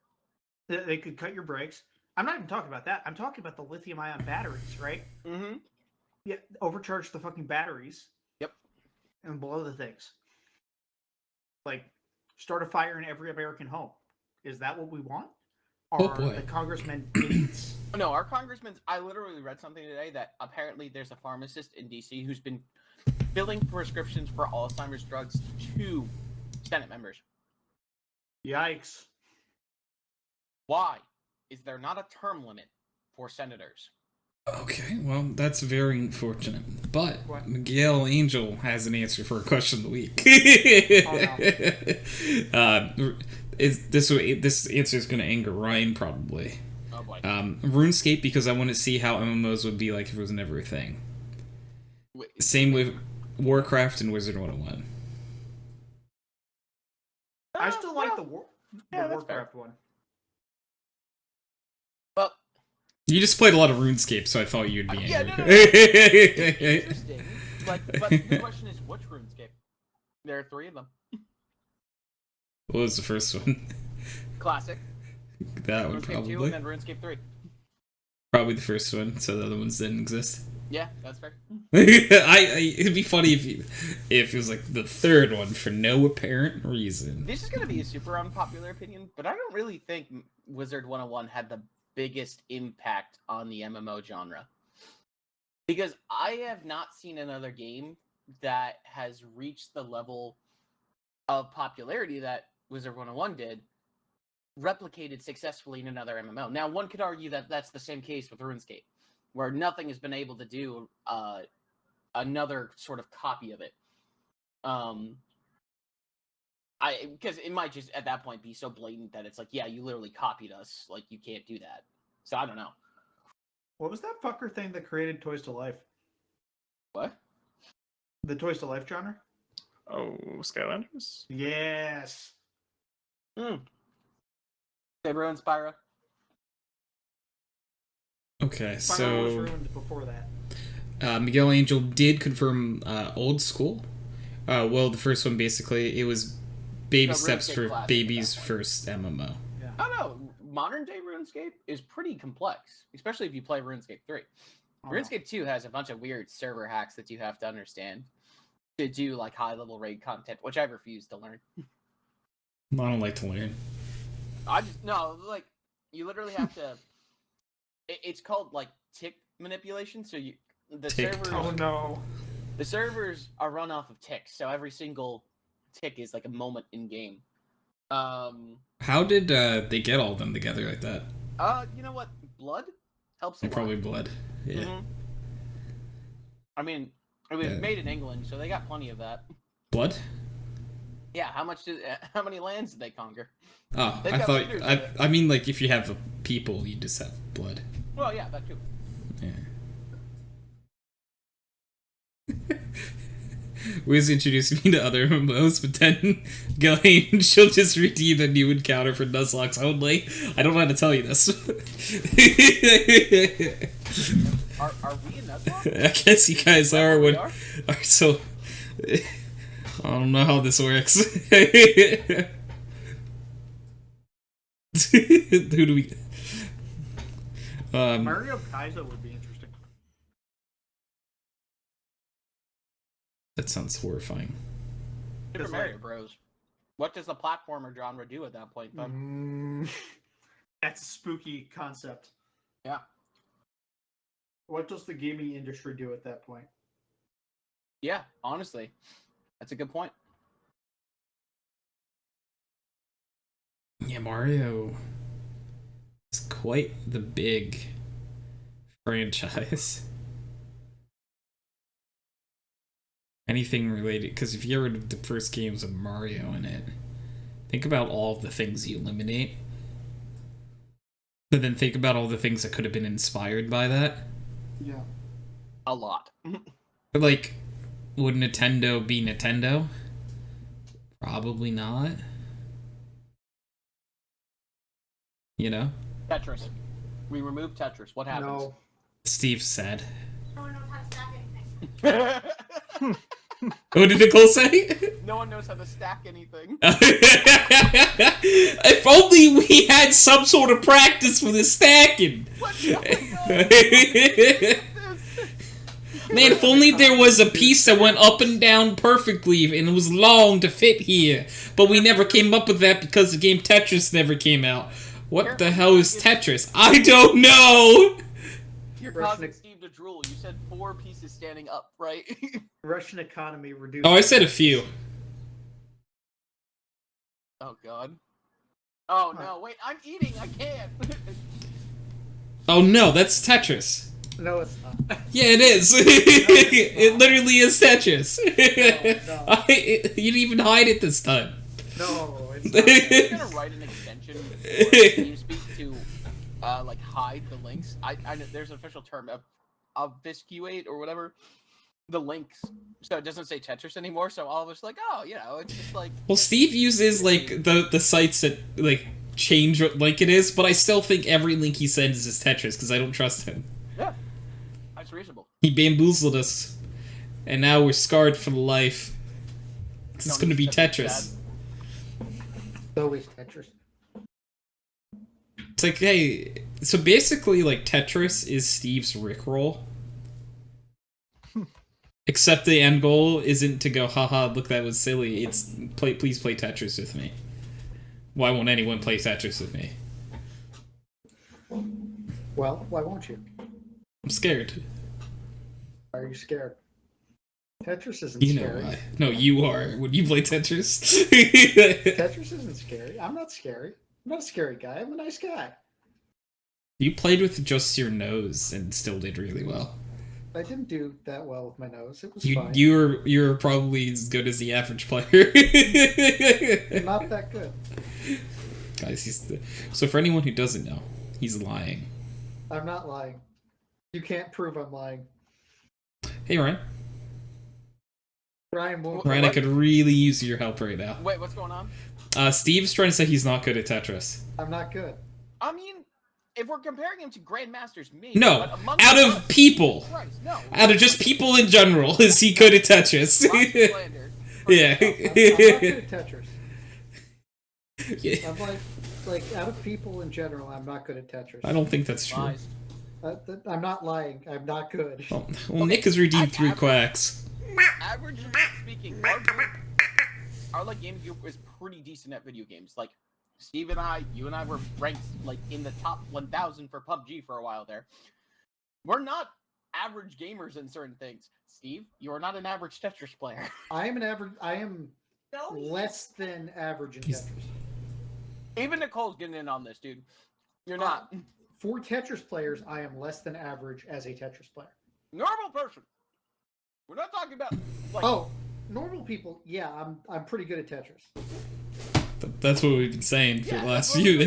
B: They could cut your brakes. I'm not even talking about that. I'm talking about the lithium-ion batteries, right?
D: Mm-hmm.
B: Yeah, overcharge the fucking batteries.
D: Yep.
B: And blow the things. Like, start a fire in every American home. Is that what we want?
A: Oh,
B: Are
A: boy.
B: the congressmen idiots?
D: No, our congressman. I literally read something today that apparently there's a pharmacist in DC who's been filling prescriptions for Alzheimer's drugs to Senate members.
B: Yikes.
D: Why is there not a term limit for senators?
A: Okay, well, that's very unfortunate. But
B: What?
A: Miguel Angel has an answer for a question of the week. This answer is going to anger Ryan, probably.
D: Oh boy.
A: RuneScape, because I want to see how MMOs would be like if it was never a thing.
D: Wait,
A: Same with Warcraft and Wizard 101.
B: I still like the
D: that's
B: Warcraft one.
D: Well,
A: You just played a lot of RuneScape, so I thought you'd be angry.
D: yeah, no. It's interesting. But the question is, which RuneScape? There are 3 of them.
A: What was the first one?
D: Classic.
A: That one,
D: RuneScape 2
A: probably.
D: and then RuneScape 3.
A: Probably the first one, so the other ones didn't exist.
D: Yeah, that's fair.
A: It'd be funny if it was like the third one for no apparent reason.
D: This is going to be a super unpopular opinion, but I don't really think Wizard 101 had the biggest impact on the MMO genre. Because I have not seen another game that has reached the level of popularity that Wizard 101 did, replicated successfully in another MMO. Now, one could argue that that's the same case with RuneScape, where nothing has been able to do another sort of copy of it. Because it might just at that point be so blatant that it's like, yeah, you literally copied us. Like, you can't do that. So I don't know.
B: What was that fucker thing that created Toys to Life?
D: What?
B: The Toys to Life genre?
C: Oh, Skylanders?
B: Yes.
D: They ruined Spyro.
A: Okay,
B: Spyro was
A: so
B: ruined before that.
A: Miguel Angel did confirm old school. Well, the first one basically it was baby
D: No,
A: steps
D: RuneScape
A: for
D: Classic
A: baby's
D: at that point.
A: first MMO.
D: Oh no, modern day RuneScape is pretty complex, especially if you play RuneScape 3.
B: Oh,
D: RuneScape 2 has a bunch of weird server hacks that you have to understand to do like high level raid content, which I refuse to learn.
A: I don't like to learn.
D: Like you literally have to. It's called like tick manipulation. So the
A: TikTok.
D: servers.
B: Oh no.
D: The servers are run off of ticks, so every single tick is like a moment in game.
A: How did they get all of them together like that?
D: You know what? Blood helps a lot.
A: Probably blood. Yeah.
D: Mhm. I mean, it was
A: Yeah.
D: made in England, so they got plenty of that.
A: Blood?
D: Yeah, how many lands did they conquer?
A: Oh,
D: They've
A: I
D: got
A: thought.
D: leaders of it.
A: I mean, like if you have people, you just have blood.
D: Well, yeah, that too.
A: Yeah. Wiz introduced me to other MMOs, but then she'll just redeem a new encounter for Nuzlocke only. I don't know how to tell you this.
D: Are we in Nuzlocke?
A: I guess you guys are.
D: We
A: When,
D: are?
A: so, I don't know how this works. Who do we?
B: Mario Kaizo would be interesting.
A: That sounds horrifying.
D: Super
B: Just
D: Mario
B: like-
D: Bros. What does the platformer genre do at that point, then?
B: That's a spooky concept.
D: Yeah.
B: What does the gaming industry do at that point?
D: Yeah, honestly, that's a good point.
A: Yeah, Mario is quite the big franchise. Anything related, because if you heard the first games of Mario in it, think about all the things you eliminate. But then think about all the things that could have been inspired by that.
B: Yeah.
D: A lot.
A: But like, would Nintendo be Nintendo? Probably not. You know?
D: Tetris. We removed Tetris. What happens?
B: No.
A: Steve said.
E: No one knows how to stack anything.
A: What did Nicole say?
D: No one knows how to stack anything.
A: If only we had some sort of practice for the stacking.
D: What? Oh
A: Man, if only there was a piece that went up and down perfectly and it was long to fit here. But we never came up with that because the game Tetris never came out. What the hell is Tetris? I don't know!
D: You're
B: Russian
D: causing Steve to drool. You said 4 pieces standing up, right?
B: Russian economy reduced.
A: Oh, I said a few.
D: Oh god. Oh no, wait, I'm eating, I can't!
A: Oh no, that's Tetris.
B: No, it's not.
A: Yeah, it is. It literally is Tetris.
B: No.
A: You didn't even hide it this time.
B: No, it's
D: I'm gonna write an extension for TeamSpeak to like hide the links. I know there's an official term of obfuscate or whatever. The links, so it doesn't say Tetris anymore. So all of us like, oh, you know, it's just like.
A: Well, Steve uses like the sites that like change what link it is, but I still think every link he sends is Tetris because I don't trust him.
D: Yeah, that's reasonable.
A: He bamboozled us, and now we're scarred for life. It's going to be Tetris.
B: It's always Tetris.
A: It's like, hey, so basically, like Tetris is Steve's Rickroll. Except the end goal isn't to go, haha, look, that was silly. It's, please play Tetris with me. Why won't anyone play Tetris with me?
B: Well, why won't you?
A: I'm scared.
B: Are you scared? Tetris isn't
A: You know
B: scary.
A: why. No, you are. Would you play Tetris?
B: Tetris isn't scary. I'm not scary. I'm not a scary guy. I'm a nice guy.
A: You played with just your nose and still did really well.
B: I didn't do that well with my nose. It was
A: You
B: fine.
A: you're probably as good as the average player.
B: Not that good.
A: Guys, so for anyone who doesn't know, he's lying.
B: I'm not lying. You can't prove I'm lying.
A: Hey Ryan.
B: Ryan won't.
A: Ryan, I could really use your help right now.
D: Wait, what's going on?
A: Steve's trying to say he's not good at Tetris.
B: I'm not good.
D: I mean, if we're comparing him to grandmasters, maybe.
A: No,
D: but among
A: out
D: us-
A: of people.
D: Christ, no.
A: Out of just people in general, is he good at Tetris?
D: Ryan Flanders.
A: Yeah.
B: I'm not good at Tetris.
A: Yeah.
B: I'm like out of people in general, I'm not good at Tetris.
A: I don't think that's true.
D: Lies.
B: I'm not lying. I'm not good.
A: Well, Nick has redeemed 3 quacks.
D: Average speaking, our like game group is pretty decent at video games. Like Steve and I, you and I were ranked like in the top 1,000 for PUBG for a while there. We're not average gamers in certain things. Steve, you are not an average Tetris player.
B: I am an average. I am less than average in
A: He's-
B: Tetris.
D: Even Nicole's getting in on this, dude. You're not.
B: For Tetris players, I am less than average as a Tetris player.
D: Normal person. We're not talking about like
B: Oh, normal people, yeah, I'm pretty good at Tetris.
A: That's what we've been saying for
D: Yeah,
A: the last
D: that's
A: few.
D: what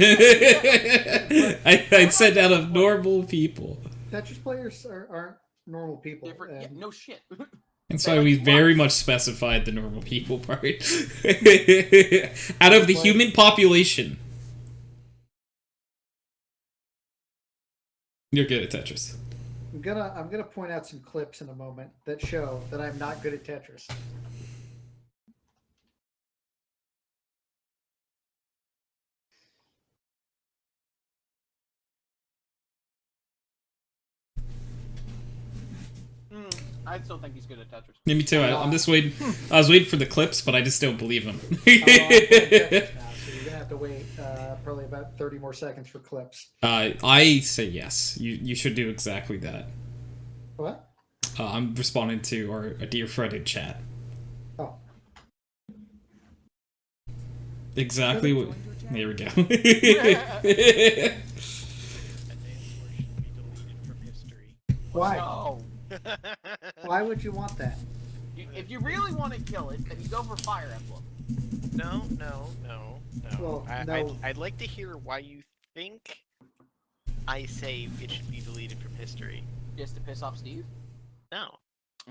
D: we've
A: I'd said out of normal people.
B: Tetris players aren't normal people.
D: different. Yeah,
B: and
D: no shit.
A: That's
D: They
A: why
D: like
A: we very
D: watch.
A: much specified the normal people part. Out of the human population, you're good at Tetris.
B: I'm gonna point out some clips in a moment that show that I'm not good at Tetris.
D: I still think he's good at Tetris.
A: Yeah, me too. I'm just waiting. I was waiting for the clips, but I just don't believe them.
B: I'm playing Tetris now, so you're gonna have to wait probably about 30 more seconds for clips.
A: I say yes. You should do exactly that.
B: What?
A: I'm responding to our a dear friend in chat.
B: Oh.
A: Exactly what. There we go.
F: That name should be deleted from history.
B: Why?
D: No.
B: Why would you want that?
D: If you really want to kill it, then you go for Fire Emblem.
F: No.
B: Well, no.
F: I'd like to hear why you think I say it should be deleted from history.
D: Just to piss off Steve?
F: No.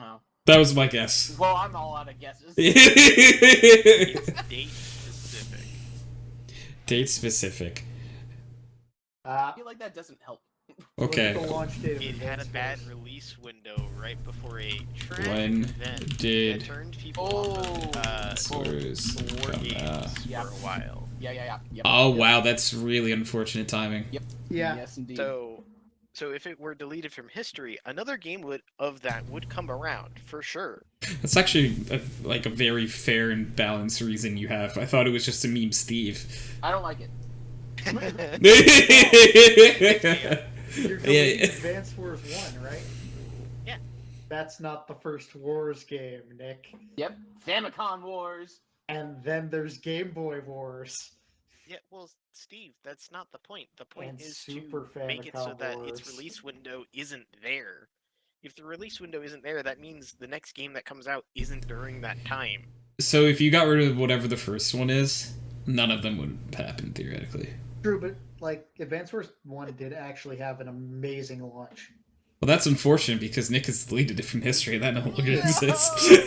D: Oh.
A: That was my guess.
D: Well, I'm all out of guesses.
F: It's date specific.
A: Date specific.
D: I feel like that doesn't help.
A: Okay.
B: Look at the launch date of
F: It had a
B: Advanced
F: bad
B: Wars.
F: release window right before a tragic
A: When
F: event
A: did
F: that turned people off of
A: Source
F: war
A: come
F: games
A: out?
D: Yeah.
F: for a while.
D: Yeah. Yep.
A: Oh wow, that's really unfortunate timing.
D: Yep.
B: Yeah.
D: Yes, indeed.
F: So if it were deleted from history, another game would come around for sure.
A: That's actually like a very fair and balanced reason you have. I thought it was just to meme Steve.
D: I don't like it.
B: You're deleting Advance Wars 1, right?
F: Yeah.
B: That's not the first Wars game, Nick.
D: Yep. Famicom Wars.
B: And then there's Game Boy Wars.
F: Yeah, well, Steve, that's not the point. The point
B: And
F: is
B: Super
F: to make it so
B: Famicom
F: that
B: Wars.
F: its release window isn't there. If the release window isn't there, that means the next game that comes out isn't during that time.
A: So if you got rid of whatever the first one is, none of them would happen theoretically.
B: True, but like Advance Wars 1 did actually have an amazing launch.
A: Well, that's unfortunate because Nick has deleted it from history. That no longer exists.
B: Like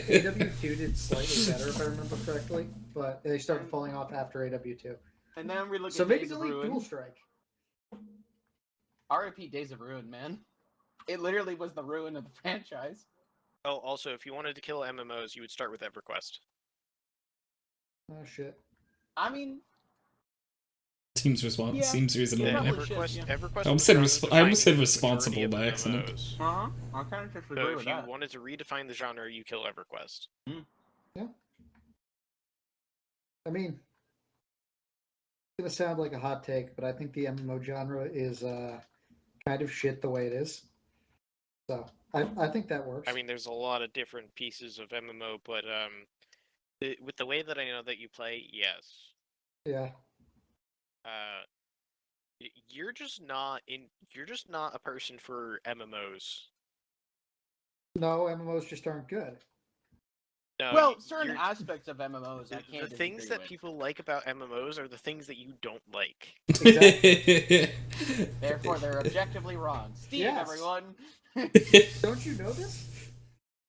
B: AW2 did slightly better if I remember correctly, but they started falling off after AW2.
D: And then we look
B: So
D: at
B: maybe
D: Days of
B: delete
D: Ruin.
B: Dual Strike.
D: RIP Days of Ruin, man. It literally was the ruin of the franchise.
F: Oh, also, if you wanted to kill MMOs, you would start with EverQuest.
B: Oh shit.
D: I mean,
A: Seems
D: Yeah.
A: seems reasonable.
D: Yeah,
A: Yeah.
D: probably should,
F: EverQuest,
D: yeah.
F: EverQuest
A: I almost
F: was
A: said
F: founded
A: resp-
F: to
A: I almost said
F: find the
A: responsible
F: majority of
A: by accident.
F: MMOs.
D: I kind of disagree
F: So
D: with
F: if you
D: that.
F: wanted to redefine the genre, you kill EverQuest.
B: I mean, it's gonna sound like a hot take, but I think the MMO genre is kind of shit the way it is. So I think that works.
F: I mean, there's a lot of different pieces of MMO, but with the way that I know that you play, yes.
B: yeah.
F: You're just not a person for MMOs.
B: No, MMOs just aren't good.
F: No,
D: Well, certain
F: you're-
D: aspects of MMOs I can't
F: the things
D: disagree
F: that
D: with.
F: people like about MMOs are the things that you don't like.
D: Therefore, they're objectively wrong. Steve,
B: Yes.
D: everyone.
B: Don't you know this?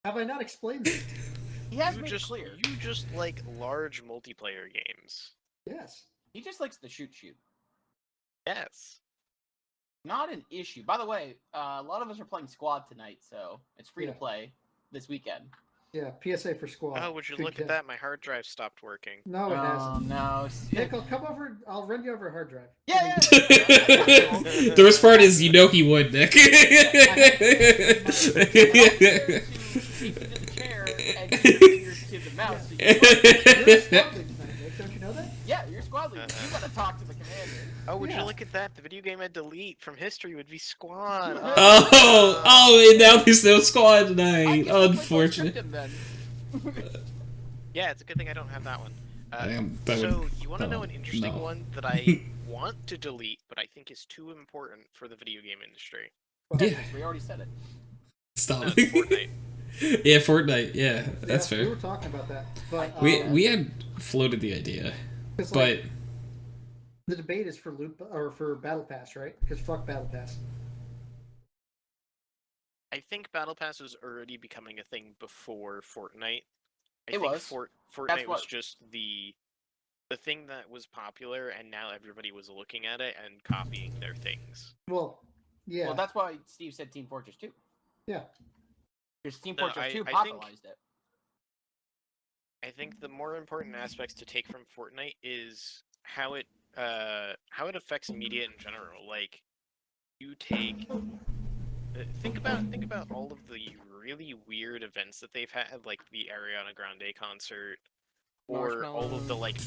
B: Have I not explained this?
D: He has
F: You
D: made
F: just
D: it clear.
F: you just like large multiplayer games.
B: Yes.
D: He just likes the shoot.
F: Yes.
D: Not an issue. By the way, a lot of us are playing Squad tonight, so it's free to
B: Yeah.
D: play this weekend.
B: Yeah. PSA for Squad.
F: Oh, would you
B: Good
F: look
B: kid.
F: at that? My hard drive stopped working.
B: No, it hasn't.
D: No.
B: Nick, I'll come over. I'll run you over a hard drive.
D: Yeah.
A: The worst part is you know he would, Nick.
D: To the chair and to your fingers to the mouse. So
B: You're a squad lead tonight, Nick. Don't you know that?
D: yeah, you're squad leader. You gotta talk to the commander.
F: Oh, would
B: Yeah.
F: you look at that? The video game I'd delete from history would be Squad.
A: and now there's no squad
D: I
A: tonight.
D: guess I'll play
A: Unfortunate.
D: Ghost Cryptum then.
F: Yeah, it's a good thing I don't have that one.
A: That
F: So,
A: would-
F: you want to know
A: no,
F: an interesting
A: no.
F: one that I want to delete, but I think is too important for the video game industry?
A: Yeah.
D: We already said it.
A: Stop.
F: No, it's Fortnite.
A: Yeah, Fortnite. Yeah, that's
B: Yeah, We
A: fair.
B: were talking about that, but
A: We had floated the idea,
B: 'cause,
A: but
B: like, the debate is for loot or for Battle Pass, right? Because fuck Battle Pass.
F: I think Battle Pass was already becoming a thing before Fortnite. I
D: It
F: think
D: was.
F: Fortnite
D: That's
F: was
D: what-
F: just the thing that was popular, and now everybody was looking at it and copying their things.
B: Well, yeah.
D: Well, that's why Steve said Team Fortress 2.
B: Yeah.
D: Because Team
F: No,
D: Fortress 2
F: I think-
D: popularized it.
F: I think the more important aspects to take from Fortnite is how it affects media in general. Like, you take think about all of the really weird events that they've had, like the Ariana Grande concert, or all of the like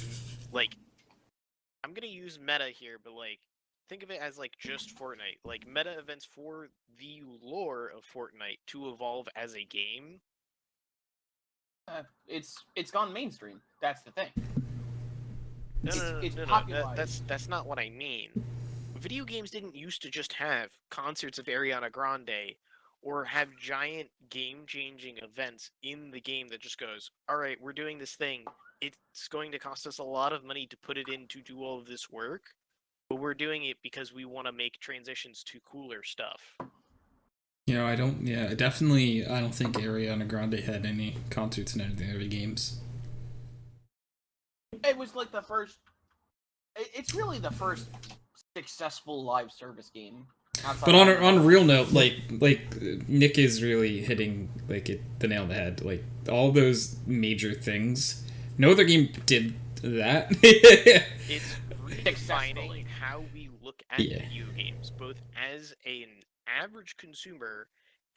F: I'm gonna use meta here, but like think of it as like just Fortnite, like meta events for the lore of Fortnite to evolve as a game.
D: It's gone mainstream. That's the thing.
F: No,
D: It's
F: no,
D: popularized.
F: that's not what I mean. Video games didn't used to just have concerts of Ariana Grande or have giant game-changing events in the game that just goes, all right, we're doing this thing. It's going to cost us a lot of money to put it in to do all of this work, but we're doing it because we want to make transitions to cooler stuff.
A: I don't think Ariana Grande had any concerts in any of the games.
D: It was like the first. It's really the first successful live service game.
A: But on a real note, like Nick is really hitting the nail on the head. Like all those major things, no other game did that.
F: It's
D: Successfully.
F: redefining how we look at
A: Yeah.
F: video games, both as an average consumer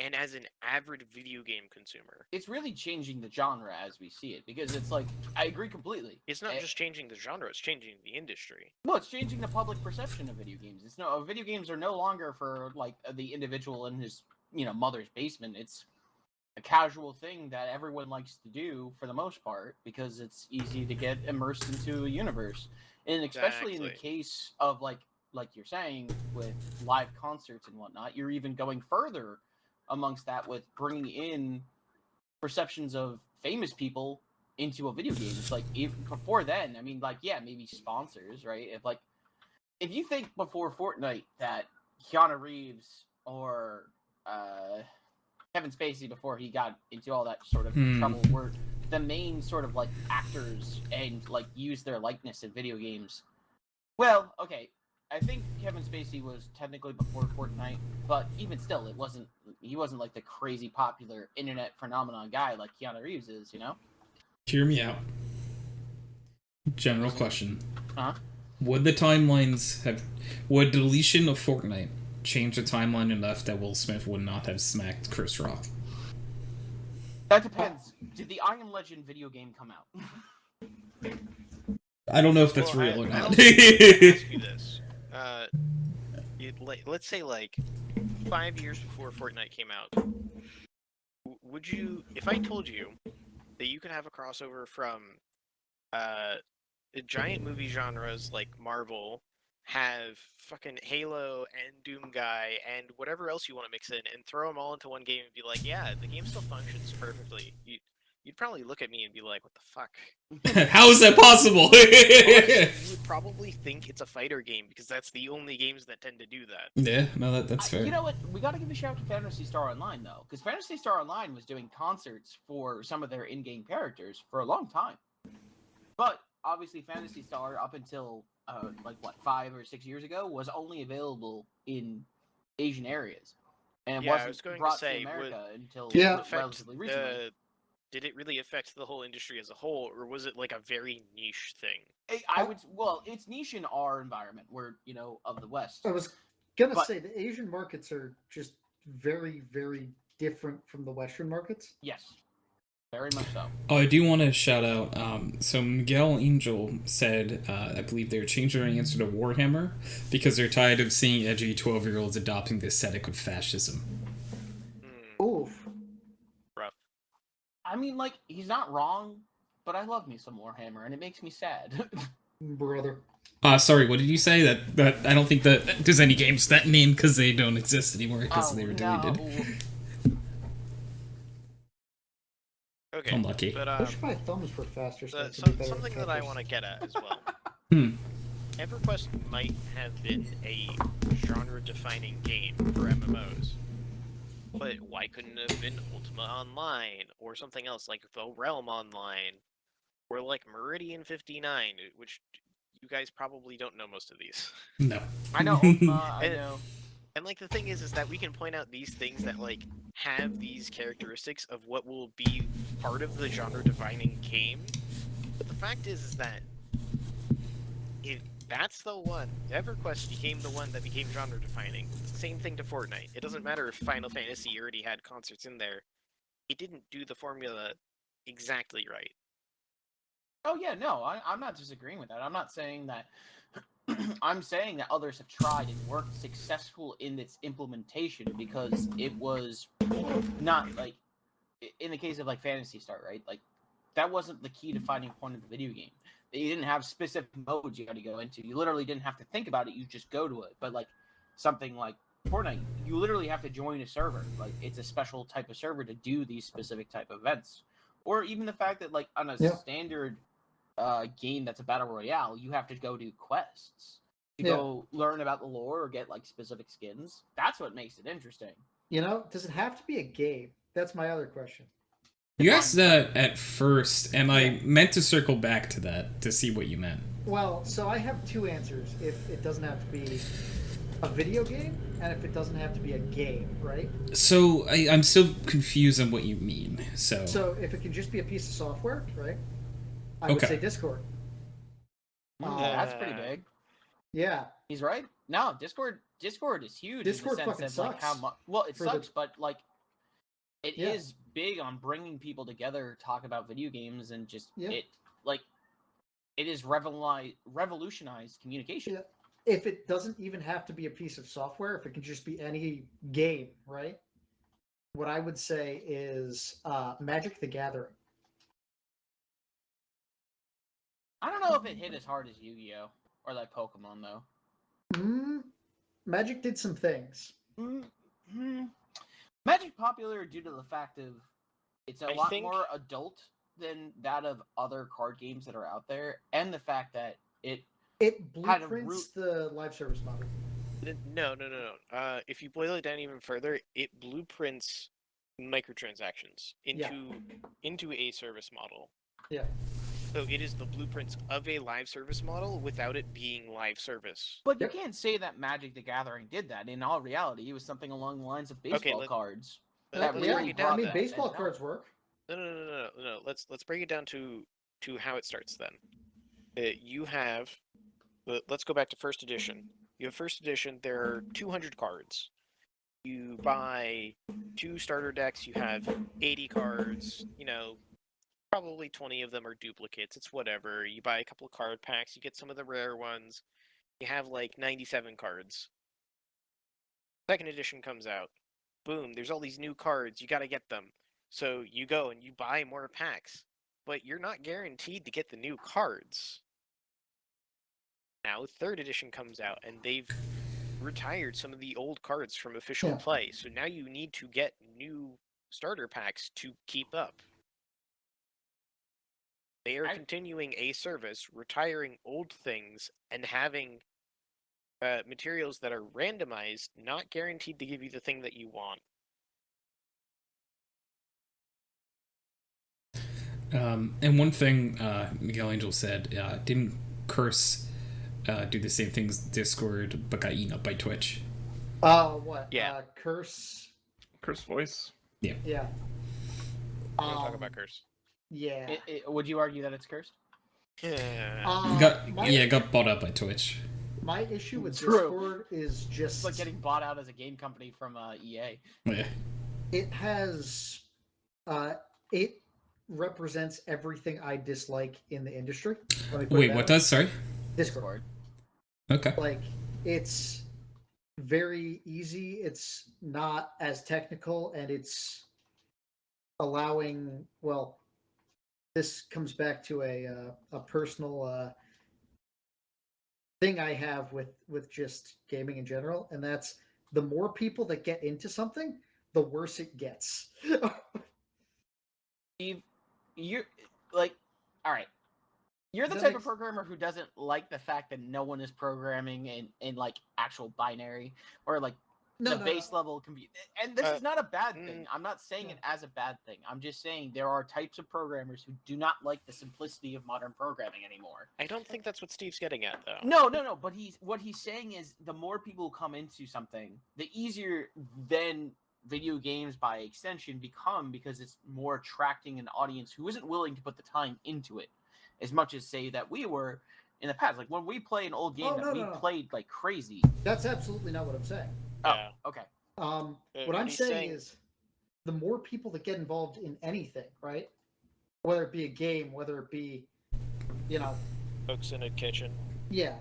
F: and as an average video game consumer.
D: It's really changing the genre as we see it, because it's like, I agree completely.
F: It's not just changing the genre, it's changing the industry.
D: No, it's changing the public perception of video games. Video games are no longer for like the individual in his, mother's basement. It's a casual thing that everyone likes to do for the most part because it's easy to get immersed into a universe. And especially in the case of like you're saying with live concerts and whatnot, you're even going further amongst that with bringing in perceptions of famous people into a video game. It's like, even before then, I mean, like, yeah, maybe sponsors, right? If you think before Fortnite that Keanu Reeves or Kevin Spacey, before he got into all that sort of trouble, were the main sort of like actors and like use their likeness in video games. Well, okay, I think Kevin Spacey was technically before Fortnite, but even still, he wasn't like the crazy popular internet phenomenon guy like Keanu Reeves is,
A: Hear me out. General question.
D: Huh?
A: Would deletion of Fortnite change the timeline enough that Will Smith would not have smacked Chris Rock?
D: That depends. Did the I Am Legend video game come out?
A: I don't know if that's real or not.
F: I'll ask you this. Let's say like 5 years before Fortnite came out, would you, if I told you that you could have a crossover from giant movie genres like Marvel, have fucking Halo and Doom Guy and whatever else you want to mix in, and throw them all into one game and be like, yeah, the game still functions perfectly, you'd probably look at me and be like, what the fuck?
A: How is that possible?
F: Honestly, you would probably think it's a fighter game, because that's the only games that tend to do that.
A: Yeah, no, that's fair.
D: You know what? We got to give a shout out to Phantasy Star Online, though, because Phantasy Star Online was doing concerts for some of their in-game characters for a long time. But obviously, Phantasy Star, up until 5 or 6 years ago, was only available in Asian areas, and it wasn't brought to America until relatively recently.
F: Did it really affect the whole industry as a whole, or was it like a very niche thing?
D: It's niche in our environment, where of the West.
G: I was gonna say the Asian markets are just very, very different from the Western markets.
D: Yes, very much so.
A: Oh, I do want to shout out. So Miguel Angel said, I believe they're changing their answer to Warhammer because they're tired of seeing edgy 12-year-olds adopting the aesthetic of fascism.
G: Oof.
D: I mean, like, he's not wrong, but I love me some Warhammer, and it makes me sad.
G: Brother.
A: Sorry, what did you say? That I don't think that there's any games that name because they don't exist anymore because they were deleted.
F: Okay,
A: unlucky.
F: But,
G: Push my thumbs for faster.
F: Something that I want to get at as well. EverQuest might have been a genre-defining game for MMOs. But why couldn't it have been Ultima Online, or something else like The Realm Online, or like Meridian 59, which you guys probably don't know most of these.
A: No.
D: I know Ultima, I know.
F: And like the thing is that we can point out these things that like have these characteristics of what will be part of the genre-defining game. But the fact is that that's the one. EverQuest became the one that became genre-defining. Same thing to Fortnite. It doesn't matter if Final Fantasy already had concerts in there. It didn't do the formula exactly right.
D: Oh yeah, no, I'm not disagreeing with that. I'm not saying that. I'm saying that others have tried and worked successful in its implementation because it was not like in the case of like Phantasy Star, right? Like that wasn't the key defining point of the video game. You didn't have specific modes you had to go into. You literally didn't have to think about it. You just go to it. But like something like Fortnite, you literally have to join a server. Like it's a special type of server to do these specific type of events. Or even the fact that like on a standard game that's a battle royale, you have to go do quests to go learn about the lore or get like specific skins. That's what makes it interesting.
G: Does it have to be a game? That's my other question.
A: You asked that at first, and I meant to circle back to that to see what you meant.
G: Well, so I have two answers. If it doesn't have to be a video game, and if it doesn't have to be a game, right?
A: So I'm still confused on what you mean.
G: So if it can just be a piece of software, right? I would say Discord.
D: That's pretty big.
G: Yeah,
D: he's right. No, Discord is huge.
G: Discord
D: in the
G: fucking
D: sense of,
G: sucks.
D: like, how much? Well, it sucks, but like It
G: Yeah.
D: is big on bringing people together, talk about video games, and just
G: Yeah.
D: it is revolutionized communication.
G: Yeah. If it doesn't even have to be a piece of software, if it can just be any game, right? What I would say is Magic the Gathering.
D: I don't know if it hit as hard as Yu-Gi-Oh or like Pokemon though.
G: Magic did some things.
D: Mm-hmm. Magic popular due to the fact of it's a
F: I
D: lot
F: think-
D: more adult than that of other card games that are out there, and the fact that it
G: It
D: Had a
G: blueprints the live service model.
F: No. If you boil it down even further, it blueprints microtransactions into a service model.
G: Yeah.
F: So it is the blueprints of a live service model without it being live service.
D: But
G: Yep.
D: you can't say that Magic the Gathering did that. In all reality, it was something along the lines of baseball cards. That
F: Let's
G: yeah,
F: break it
G: I
F: down.
G: mean,
D: that
G: baseball
D: and
G: cards work.
F: No. Let's break it down to how it starts then. You have let's go back to first edition. You have first edition, there are 200 cards. You buy 2 starter decks, you have 80 cards, probably 20 of them are duplicates, it's whatever. You buy a couple of card packs, you get some of the rare ones. You have like 97 cards. Second edition comes out. Boom, there's all these new cards, you gotta get them. So you go and you buy more packs. But you're not guaranteed to get the new cards. Now, third edition comes out, and they've retired some of the old cards from official play. So now you need to get new starter packs to keep up. They are continuing a service, retiring old things, and having materials that are randomized, not guaranteed to give you the thing that you want.
A: And one thing Miguel Angel said, didn't Curse do the same things Discord, but got eaten up by Twitch?
G: What?
F: Yeah.
G: Curse.
C: Curse voice.
G: Yeah.
F: We're gonna talk about Curse.
G: Yeah.
D: Would you argue that it's cursed?
A: Got bought up by Twitch.
G: My issue with
D: True.
G: Discord is just
D: It's like getting bought out as a game company from EA.
A: Yeah.
G: it has it represents everything I dislike in the industry. Let me put it
A: Wait,
G: that
A: what
G: way.
A: does? Sorry.
G: Discord?
A: Okay.
G: Like, it's very easy. It's not as technical, and it's allowing. Well, this comes back to a personal thing I have with just gaming in general, and that's the more people that get into something, the worse it gets.
D: Steve, you're like, all right. You're the
G: That
D: type
G: makes-
D: of programmer who doesn't like the fact that no one is programming in like actual binary or like the base level compute. And this is not a bad thing. I'm not saying it as a bad thing. I'm just saying there are types of programmers who do not like the simplicity of modern programming anymore.
F: I don't think that's what Steve's getting at, though.
D: No. But what he's saying is the more people come into something, the easier then video games by extension become, because it's more attracting an audience who isn't willing to put the time into it as much as say that we were in the past. Like when we play an old game we played like crazy.
G: That's absolutely not what I'm saying.
F: Yeah.
D: Oh, okay.
G: What I'm
F: he's
G: saying is the more people that get involved in anything, right? Whether it be a game, whether it be,
F: Cooks in a kitchen.
G: yeah,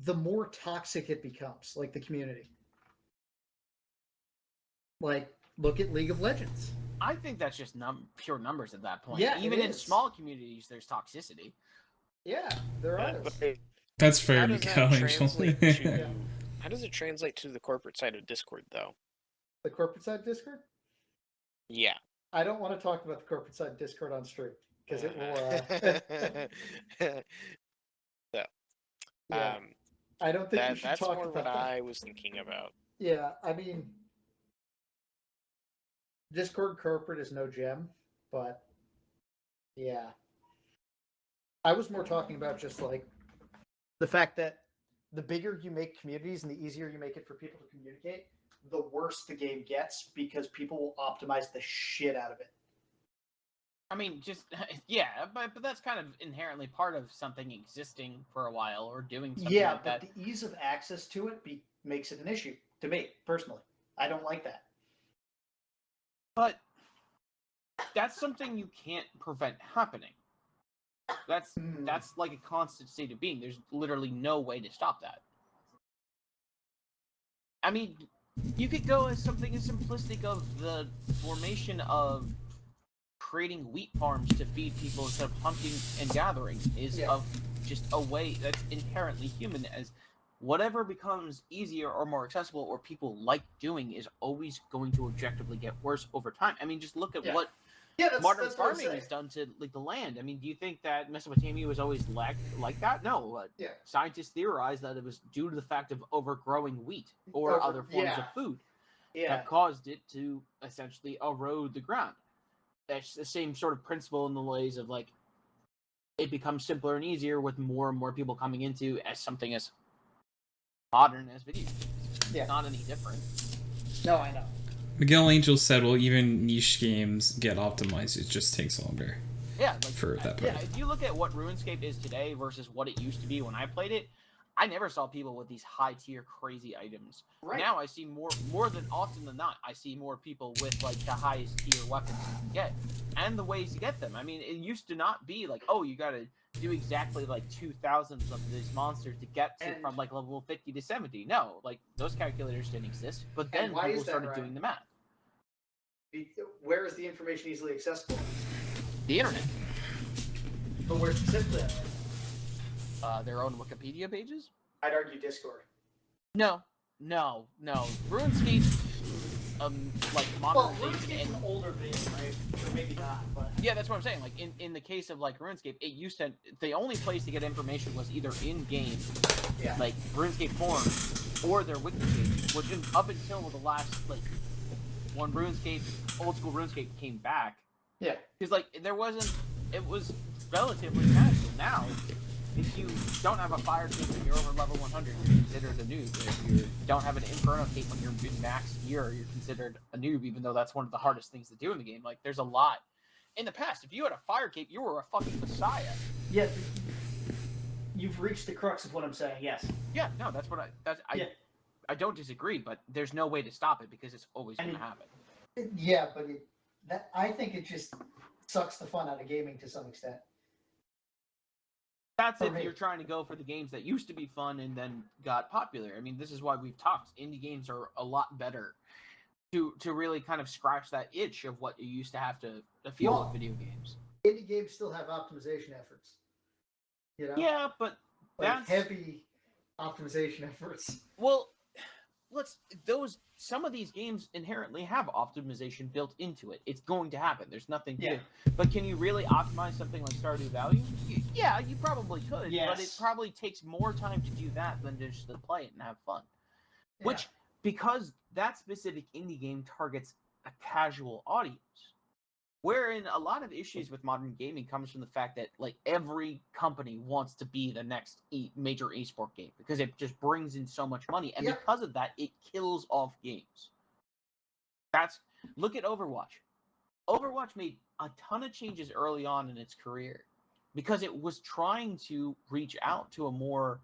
G: the more toxic it becomes, like the community. Like, look at League of Legends.
D: I think that's just pure numbers at that point.
G: Yeah,
D: even
G: it
D: in
G: is.
D: small communities, there's toxicity.
G: Yeah, there
F: Yeah,
G: is.
F: but
A: That's fair,
F: how does
A: Miguel
F: that
A: Angel.
F: translate to? How does it translate to the corporate side of Discord, though?
G: The corporate side of Discord?
F: Yeah.
G: I don't want to talk about the corporate side of Discord on stream because it will.
F: So,
G: Yeah. I don't think we should
F: that's
G: talk
F: more
G: about
F: what
G: that.
F: I was thinking about.
G: Yeah, I mean, Discord corporate is no gem, but yeah. I was more talking about just like the fact that the bigger you make communities and the easier you make it for people to communicate, the worse the game gets because people will optimize the shit out of it.
D: I mean, just yeah, but that's kind of inherently part of something existing for a while or doing something
G: Yeah,
D: like
G: but
D: that.
G: the ease of access to it makes it an issue to me personally. I don't like that.
D: But that's something you can't prevent happening. That's like a constant state of being. There's literally no way to stop that. I mean, you could go as something as simplistic of the formation of creating wheat farms to feed people instead of hunting and gathering is of just a way that's inherently human, as whatever becomes easier or more accessible or people like doing is always going to objectively get worse over time. I mean, just look at what modern farming has done to like the land. I mean, do you think that Mesopotamia was always like that? No. Scientists theorize that it was due to the fact of overgrowing wheat or other forms of food that caused it to essentially erode the ground. That's the same sort of principle in the ways of like it becomes simpler and easier with more and more people coming into as something as modern as video games. It's not any different.
G: No, I know.
A: Miguel Angel said, well, even niche games get optimized. It just takes longer.
D: Yeah, like,
A: for that part.
D: Yeah, if you look at what RuneScape is today versus what it used to be when I played it, I never saw people with these high-tier crazy items. Right. Now I see more than often than not, I see more people with like the highest tier weapons you can get and the ways to get them. I mean, it used to not be like, oh, you gotta do exactly like 2,000 of these monsters to get from like level 50 to 70. No, like those calculators didn't exist. But then people started doing the math.
B: Where is the information easily accessible?
D: The internet.
B: But where specifically?
D: Their own Wikipedia pages?
B: I'd argue Discord.
D: No. RuneScape, like modern
B: RuneScape's an older game, right? So maybe not, but
D: yeah, that's what I'm saying. Like in the case of like RuneScape, it used to the only place to get information was either in game, like RuneScape forums, or their wiki page, which up until the last like when RuneScape, old school RuneScape came back. Yeah. Because like it was relatively casual. Now, if you don't have a fire cape when you're over level 100, you're considered a noob. If you don't have an inferno cape when you're in max gear, you're considered a noob, even though that's one of the hardest things to do in the game. Like, there's a lot. In the past, if you had a fire cape, you were a fucking messiah.
B: Yeah, you've reached the crux of what I'm saying, yes.
D: Yeah, no, that's what I don't disagree, but there's no way to stop it because it's always going to happen.
G: Yeah, but I think it just sucks the fun out of gaming to some extent.
D: That's if you're trying to go for the games that used to be fun and then got popular. I mean, this is why we've talked. Indie games are a lot better to really kind of scratch that itch of what you used to have to feel with video games.
G: Indie games still have optimization efforts. You know?
D: Yeah, but
G: that's heavy optimization efforts.
D: Well, some of these games inherently have optimization built into it. It's going to happen. There's nothing to it. But can you really optimize something like Stardew Valley? Yeah, you probably could. Yes. But it probably takes more time to do that than just to play it and have fun. Yeah. Which, because that specific indie game targets a casual audience. Wherein a lot of issues with modern gaming comes from the fact that like every company wants to be the next major esport game because it just brings in so much money, and because of that, it kills off games. Look at Overwatch. Overwatch made a ton of changes early on in its career because it was trying to reach out to a more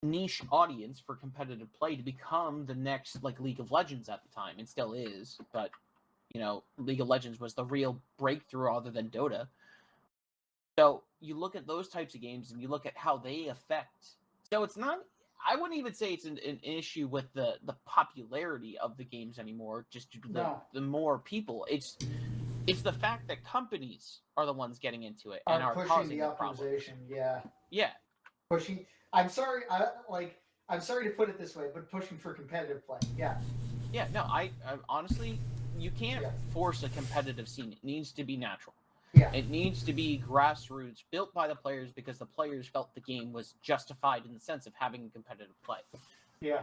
D: niche audience for competitive play to become the next like League of Legends at the time, and still is, but. You know, League of Legends was the real breakthrough other than Dota. So you look at those types of games and you look at how they affect. So it's not, I wouldn't even say it's an issue with the popularity of the games anymore, just due to the more people. It's the fact that companies are the ones getting into it and are
G: pushing
D: causing
G: the
D: optimization.
G: Yeah. Pushing. I'm sorry to put it this way, but pushing for competitive play. Yeah.
D: Yeah. No, I honestly. You can't force a competitive scene. It needs to be natural.
G: Yeah.
D: It needs to be grassroots, built by the players because the players felt the game was justified in the sense of having a competitive play.
B: Yeah.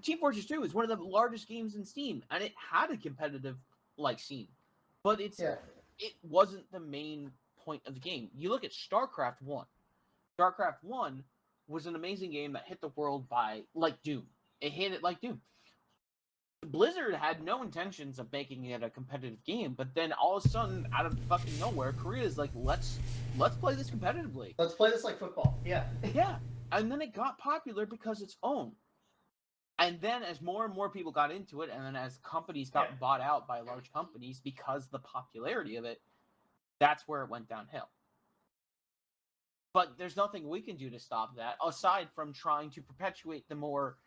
D: Team Fortress 2 is one of the largest games in Steam, and it had a competitive scene. But it wasn't the main point of the game. You look at StarCraft 1. StarCraft 1 was an amazing game that hit the world like Doom. It hit it like Doom. Blizzard had no intentions of making it a competitive game, but then all of a sudden, out of fucking nowhere, Korea's like, let's play this competitively.
G: Let's play this like football. Yeah.
D: Yeah. And then it got popular because it's own. And then as more and more people got into it, and then as companies got bought out by large companies because the popularity of it, that's where it went downhill. But there's nothing we can do to stop that, aside from trying to perpetuate the more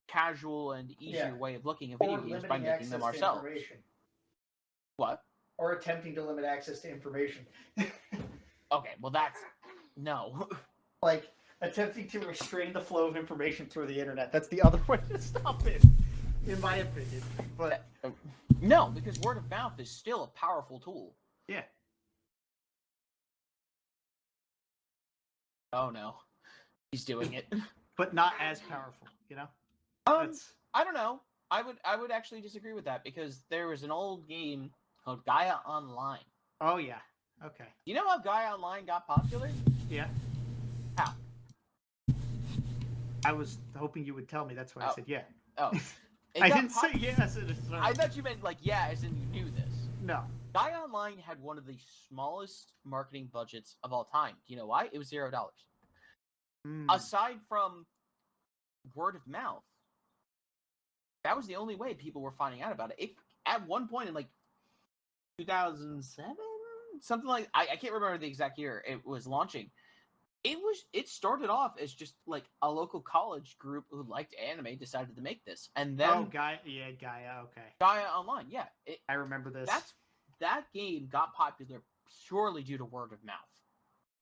D: casual and easier way of looking at video games by making them ourselves. What?
G: Or attempting to limit access to information.
D: Okay, well that's... No.
B: Like, attempting to restrain the flow of information through the internet. That's the other way to stop it, in my opinion. But
D: no, because word of mouth is still a powerful tool.
B: yeah.
D: Oh no. He's doing it.
B: But not as powerful, you know?
D: I don't know. I would actually disagree with that, because there was an old game called Gaia Online.
B: Oh, yeah. Okay.
D: You know how Gaia Online got popular?
B: Yeah.
D: How?
B: I was hoping you would tell me. That's why I said yeah.
D: Oh.
B: I didn't say yes.
D: I thought you meant like yeah, as in you knew this.
B: No.
D: Gaia Online had one of the smallest marketing budgets of all time. Do you know why? It was $0. Aside from word of mouth, that was the only way people were finding out about it. At one point in like 2007, something like I can't remember the exact year it was launching. It started off as just like a local college group who liked anime decided to make this, and then
B: Gaia, okay.
D: Gaia Online, yeah,
B: I remember this.
D: That game got popular purely due to word of mouth.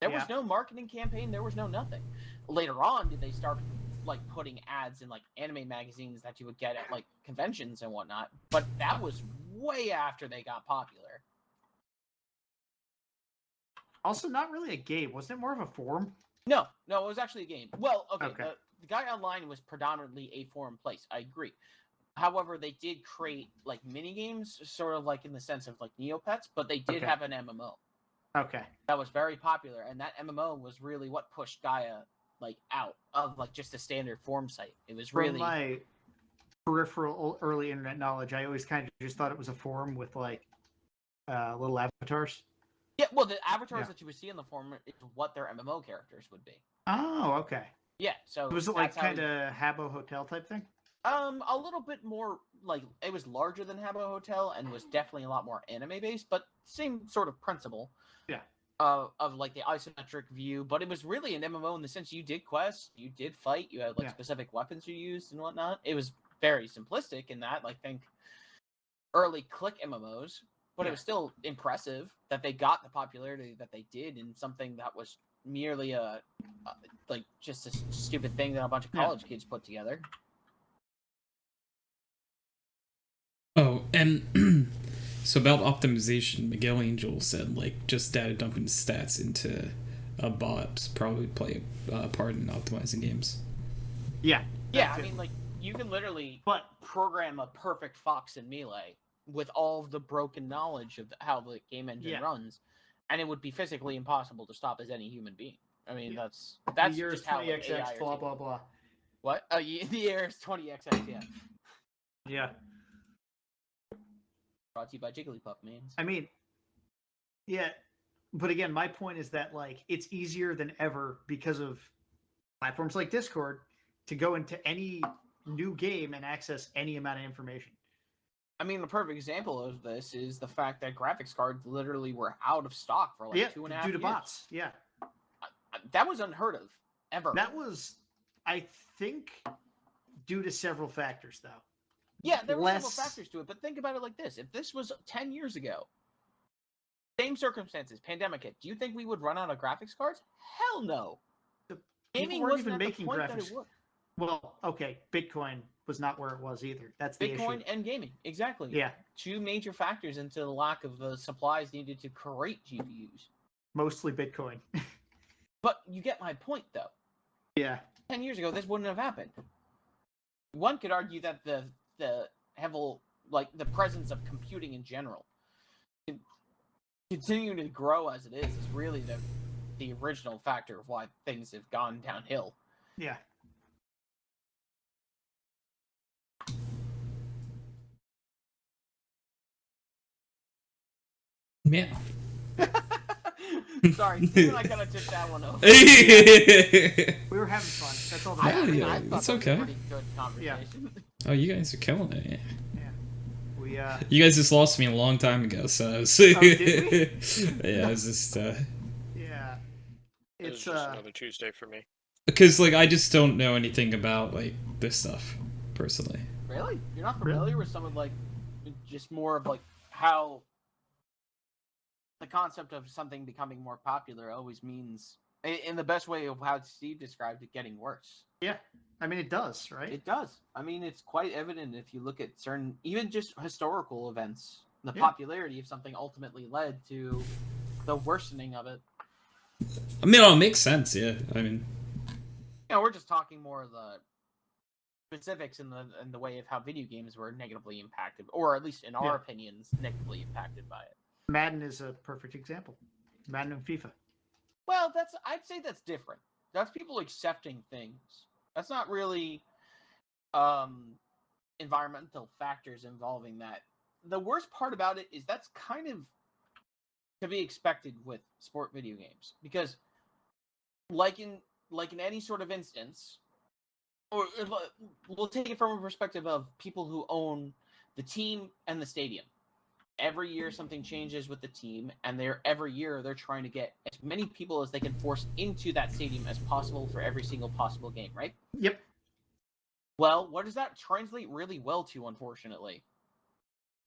D: There was no marketing campaign. There was no nothing. Later on, did they start like putting ads in like anime magazines that you would get at like conventions and whatnot? But that was way after they got popular.
B: Also, not really a game. Wasn't it more of a forum?
D: No, it was actually a game. Well, okay. The Gaia Online was predominantly a forum place. I agree. However, they did create like mini games, sort of like in the sense of like Neopets, but they did have an MMO.
B: Okay.
D: That was very popular, and that MMO was really what pushed Gaia like out of like just a standard forum site. It was really
B: from my peripheral early internet knowledge. I always kind of just thought it was a forum with like little avatars.
D: Yeah, well, the avatars that you would see in the forum is what their MMO characters would be.
B: Oh, okay.
D: Yeah, so
B: was it like kind of Habbo Hotel type thing?
D: A little bit more like it was larger than Habbo Hotel and was definitely a lot more anime based, but same sort of principle.
B: Yeah.
D: Of like the isometric view, but it was really an MMO in the sense you did quests, you did fight, you had like specific weapons you used and whatnot. It was very simplistic in that, like think early click MMOs, but it was still impressive that they got the popularity that they did in something that was merely a like just a stupid thing that a bunch of college kids put together.
A: Oh, and so about optimization, Miguel Angel said like just data dumping stats into a bot probably play a part in optimizing games.
D: Yeah, I mean like you can literally program a perfect Fox in Melee with all of the broken knowledge of how the game engine runs, and it would be physically impossible to stop as any human being. I mean, that's just how like, AI
B: blah blah blah.
D: What? The Air's 20XX, yeah.
B: Yeah.
D: Brought to you by Jigglypuff, man.
B: I mean, yeah, but again, my point is that like it's easier than ever because of platforms like Discord to go into any new game and access any amount of information.
D: I mean, the perfect example of this is the fact that graphics cards literally were out of stock for like 2.5 years.
B: Due to bots, yeah.
D: That was unheard of, ever.
B: That was, I think, due to several factors, though.
D: Yeah, there were several factors to it, but think about it like this. If this was 10 years ago, same circumstances, pandemic hit, do you think we would run out of graphics cards? Hell no. Gaming
B: weren't
D: wasn't
B: even
D: at
B: making
D: the point
B: graphics.
D: that it would.
B: Well, okay, Bitcoin was not where it was either. That's the issue.
D: Bitcoin and gaming, exactly.
B: Yeah.
D: Two major factors into the lack of the supplies needed to create GPUs.
B: Mostly Bitcoin.
D: But you get my point, though.
B: Yeah.
D: 10 years ago, this wouldn't have happened. One could argue that the presence of computing in general, continuing to grow as it is really the original factor of why things have gone downhill.
B: Yeah.
A: Yeah.
D: Sorry, Steve and I kind of took that one over.
G: We were having fun. That's all that
D: I
G: matters.
D: mean,
A: yeah,
D: I thought
A: that's
D: that was
A: okay.
D: a pretty good conversation.
A: Oh, you guys are killing it.
G: Yeah. We
A: You guys just lost me a long time ago, so I was,
G: Oh, did we?
A: yeah, I was just
G: yeah.
F: It was
G: It's
F: just another Tuesday for me.
A: because like I just don't know anything about like this stuff personally.
D: Really? You're not familiar with some of like just more of like how the concept of something becoming more popular always means, in the best way of how Steve described it, getting worse.
G: yeah. I mean, it does, right?
D: It does. I mean, it's quite evident if you look at certain, even just historical events. The
G: Yeah.
D: popularity of something ultimately led to the worsening of it.
A: I mean, it makes sense. Yeah, I mean,
D: You know, we're just talking more of the specifics in the way of how video games were negatively impacted, or at least in our
G: Yeah.
D: opinions, negatively impacted by it.
G: Madden is a perfect example. Madden and FIFA.
D: Well, I'd say that's different. That's people accepting things. That's not really environmental factors involving that. The worst part about it is that's kind of to be expected with sport video games, because like in any sort of instance, or we'll take it from a perspective of people who own the team and the stadium. Every year something changes with the team, and every year they're trying to get as many people as they can force into that stadium as possible for every single possible game, right?
G: Yep.
D: Well, what does that translate really well to, unfortunately?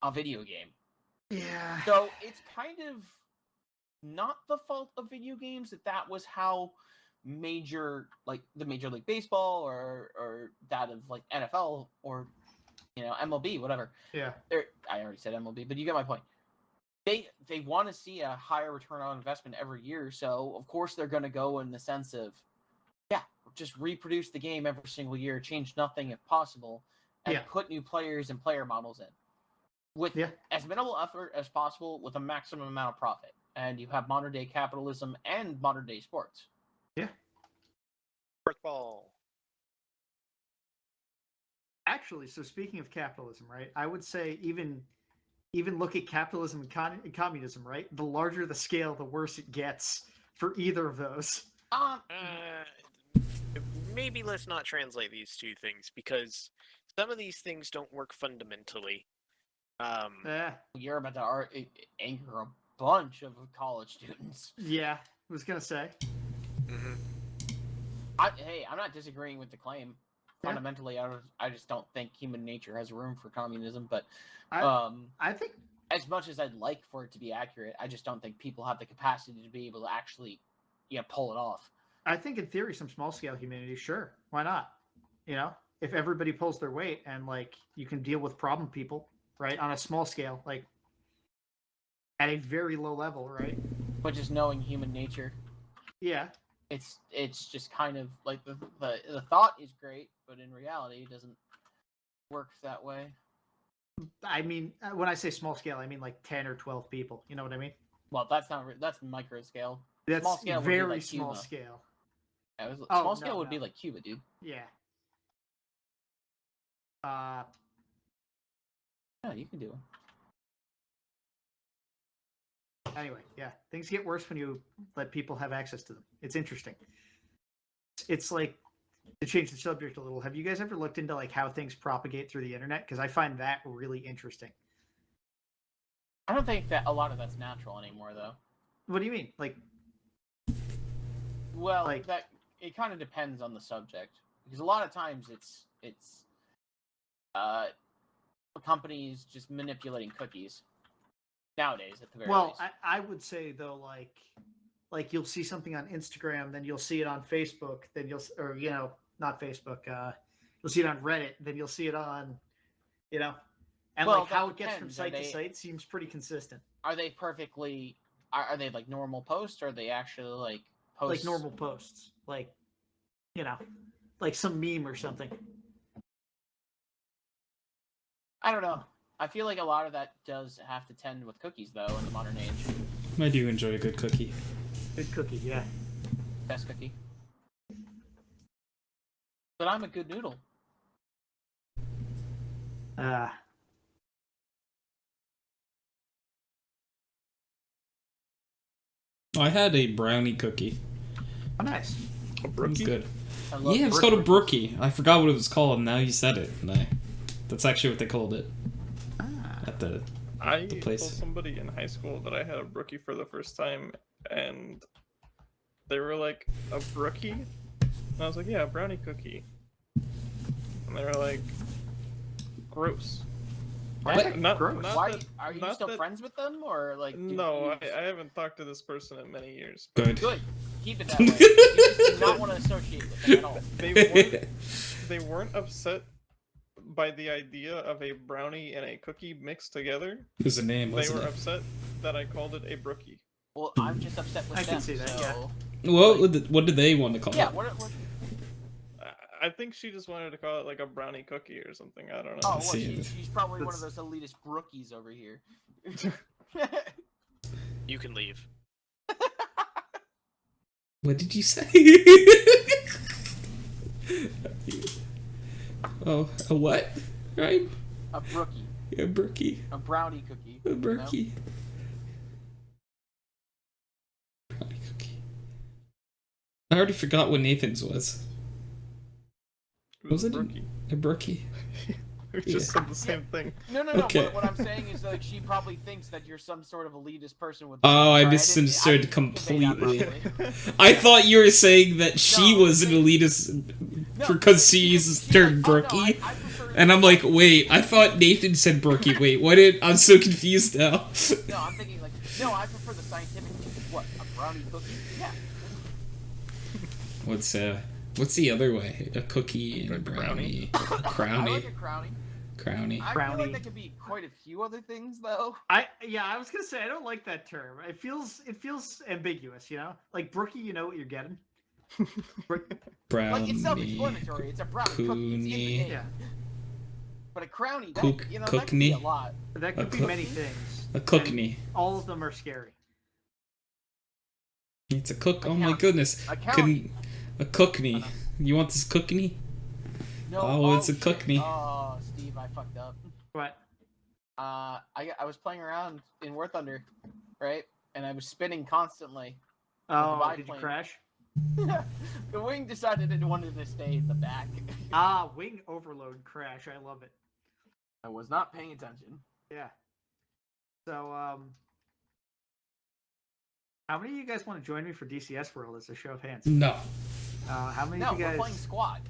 D: A video game.
G: Yeah.
D: So it's kind of not the fault of video games that was how the Major League Baseball or that of like NFL or MLB, whatever.
G: Yeah.
D: I already said MLB, but you get my point. They want to see a higher return on investment every year, so of course they're going to go in the sense of, yeah, just reproduce the game every single year, change nothing if possible, and put new players and player models in with as minimal effort as possible with a maximum amount of profit. And you have modern day capitalism and modern day sports.
G: Yeah.
F: Football.
G: Actually, so speaking of capitalism, right? I would say even look at capitalism and communism, right? The larger the scale, the worse it gets for either of those.
F: Maybe let's not translate these two things, because some of these things don't work fundamentally.
D: You're about to anger a bunch of college students.
G: Yeah, I was gonna say.
F: Mm-hmm.
D: I'm not disagreeing with the claim. Fundamentally, I just don't think human nature has room for communism. But
G: I think,
D: as much as I'd like for it to be accurate, I just don't think people have the capacity to be able to actually, pull it off.
G: I think in theory, some small scale humanity, sure, why not? If everybody pulls their weight and like you can deal with problem people, right, on a small scale, like at a very low level, right?
D: But just knowing human nature.
G: Yeah.
D: It's just kind of like the thought is great, but in reality, it doesn't work that way.
G: I mean, when I say small scale, I mean like 10 or 12 people. You know what I mean?
D: Well, that's micro scale.
G: That's
D: small scale
G: very
D: would be like
G: small
D: Cuba.
G: scale.
D: Small scale would be like Cuba, dude.
G: Yeah.
D: Yeah, you can do it.
G: Anyway, yeah, things get worse when you let people have access to them. It's interesting. It's like, to change the subject a little, have you guys ever looked into like how things propagate through the internet? Because I find that really interesting.
D: I don't think that a lot of that's natural anymore, though.
G: What do you mean? Like,
D: well, like that it kind of depends on the subject, because a lot of times it's companies just manipulating cookies nowadays at the very least.
G: I would say though, like you'll see something on Instagram, then you'll see it on Facebook, then not Facebook, you'll see it on Reddit, then you'll see it on, and like how it gets from site to site seems pretty consistent.
D: Are they perfectly? Are they like normal posts, or are they actually like posts?
G: Like normal posts, like like some meme or something.
D: I don't know. I feel like a lot of that does have to tend with cookies, though, in the modern age.
A: I do enjoy a good cookie.
G: Good cookie, yeah.
D: Best cookie. But I'm a good noodle.
A: I had a brownie cookie.
G: Oh, nice.
C: A
A: It was
C: brookie?
A: good.
D: I love
A: Yeah, it was called a brookie. I forgot what it was called. Now you said it. And that's actually what they called it at the
C: I
A: place.
C: told somebody in high school that I had a brookie for the first time, and they were like, a brookie? And I was like, yeah, a brownie cookie. And they were like, gross.
G: What?
C: Not,
G: Gross.
C: not
D: Why
C: that-
D: are you
C: not
D: still
C: that-
D: friends with them, or like?
C: No, I haven't talked to this person in many years.
A: Good.
D: Good. Keep it that way. You just do not want to associate with them at all.
C: They weren't upset by the idea of a brownie and a cookie mixed together.
A: It was a name,
C: They
A: wasn't
C: were
A: it?
C: upset that I called it a brookie.
D: Well, I'm just upset with
G: I
D: them.
G: can see that, yeah.
D: so...
A: What did they want to call
D: Yeah.
A: it?
D: What?
C: I think she just wanted to call it like a brownie cookie or something. I don't know.
D: Oh, well,
A: see.
D: she's probably one of
G: That's-
D: those elitist brookies over here.
F: You can leave.
A: What did you say? Oh, a what? Right?
D: A brookie.
A: A brookie.
D: A brownie cookie.
A: A
D: you know?
A: brookie. Brownie cookie. I already forgot what Nathan's was.
C: It was
A: Was
C: a
A: it?
C: brookie.
A: A brookie.
C: We just said the same thing.
D: No.
A: Okay.
D: What I'm saying is like she probably thinks that you're some sort of elitist person with.
A: Oh, I
D: Sorry,
A: misunderstood
D: didn't convey that
A: completely.
D: properly.
A: I thought you were saying that she
D: No,
A: was an elitist
D: No,
A: because she uses the term
D: like, oh, no,
A: brookie.
D: I prefer
A: And I'm like, wait, I thought Nathan said brookie. Wait, what did... I'm so confused now.
D: No, I'm thinking like, no, I prefer the scientific. What? A brownie cookie? Yeah.
A: What's the other way? A cookie and a
C: Brownie.
A: brownie.
D: I
A: Crownie.
D: like a crownie.
A: Crownie.
D: I feel
G: Brownie.
D: like there could be quite a few other things though.
G: I was gonna say I don't like that term. It feels ambiguous, you know? Like brookie, you know what you're getting.
A: Brownie.
D: Like it's self-explanatory. It's a brownie cookie. It's in the
A: Coonie.
D: name.
G: Yeah.
D: But a crownie, that,
A: Cook-
D: you know, that could be a
A: cookney.
D: lot.
G: That could be
A: cook-
G: many things.
A: A cookney.
G: All of them are scary.
A: It's a cook.
D: A
A: Oh my
D: county.
A: goodness.
D: A county.
A: A cookney. You want this cookney?
D: No,
A: Oh, it's a
D: shit.
A: cookney.
D: Oh, Steve, I fucked up.
G: But
D: I was playing around in War Thunder, right? And I was spinning constantly.
G: oh, did you
D: biplane.
G: crash?
D: The wing decided it wanted to stay in the back.
G: Ah, wing overload crash. I love it.
D: I was not paying attention.
G: Yeah. So how many of you guys want to join me for DCS World as a show of hands?
A: No.
G: How many
D: No,
G: of you
D: we're
G: guys?
D: playing squad.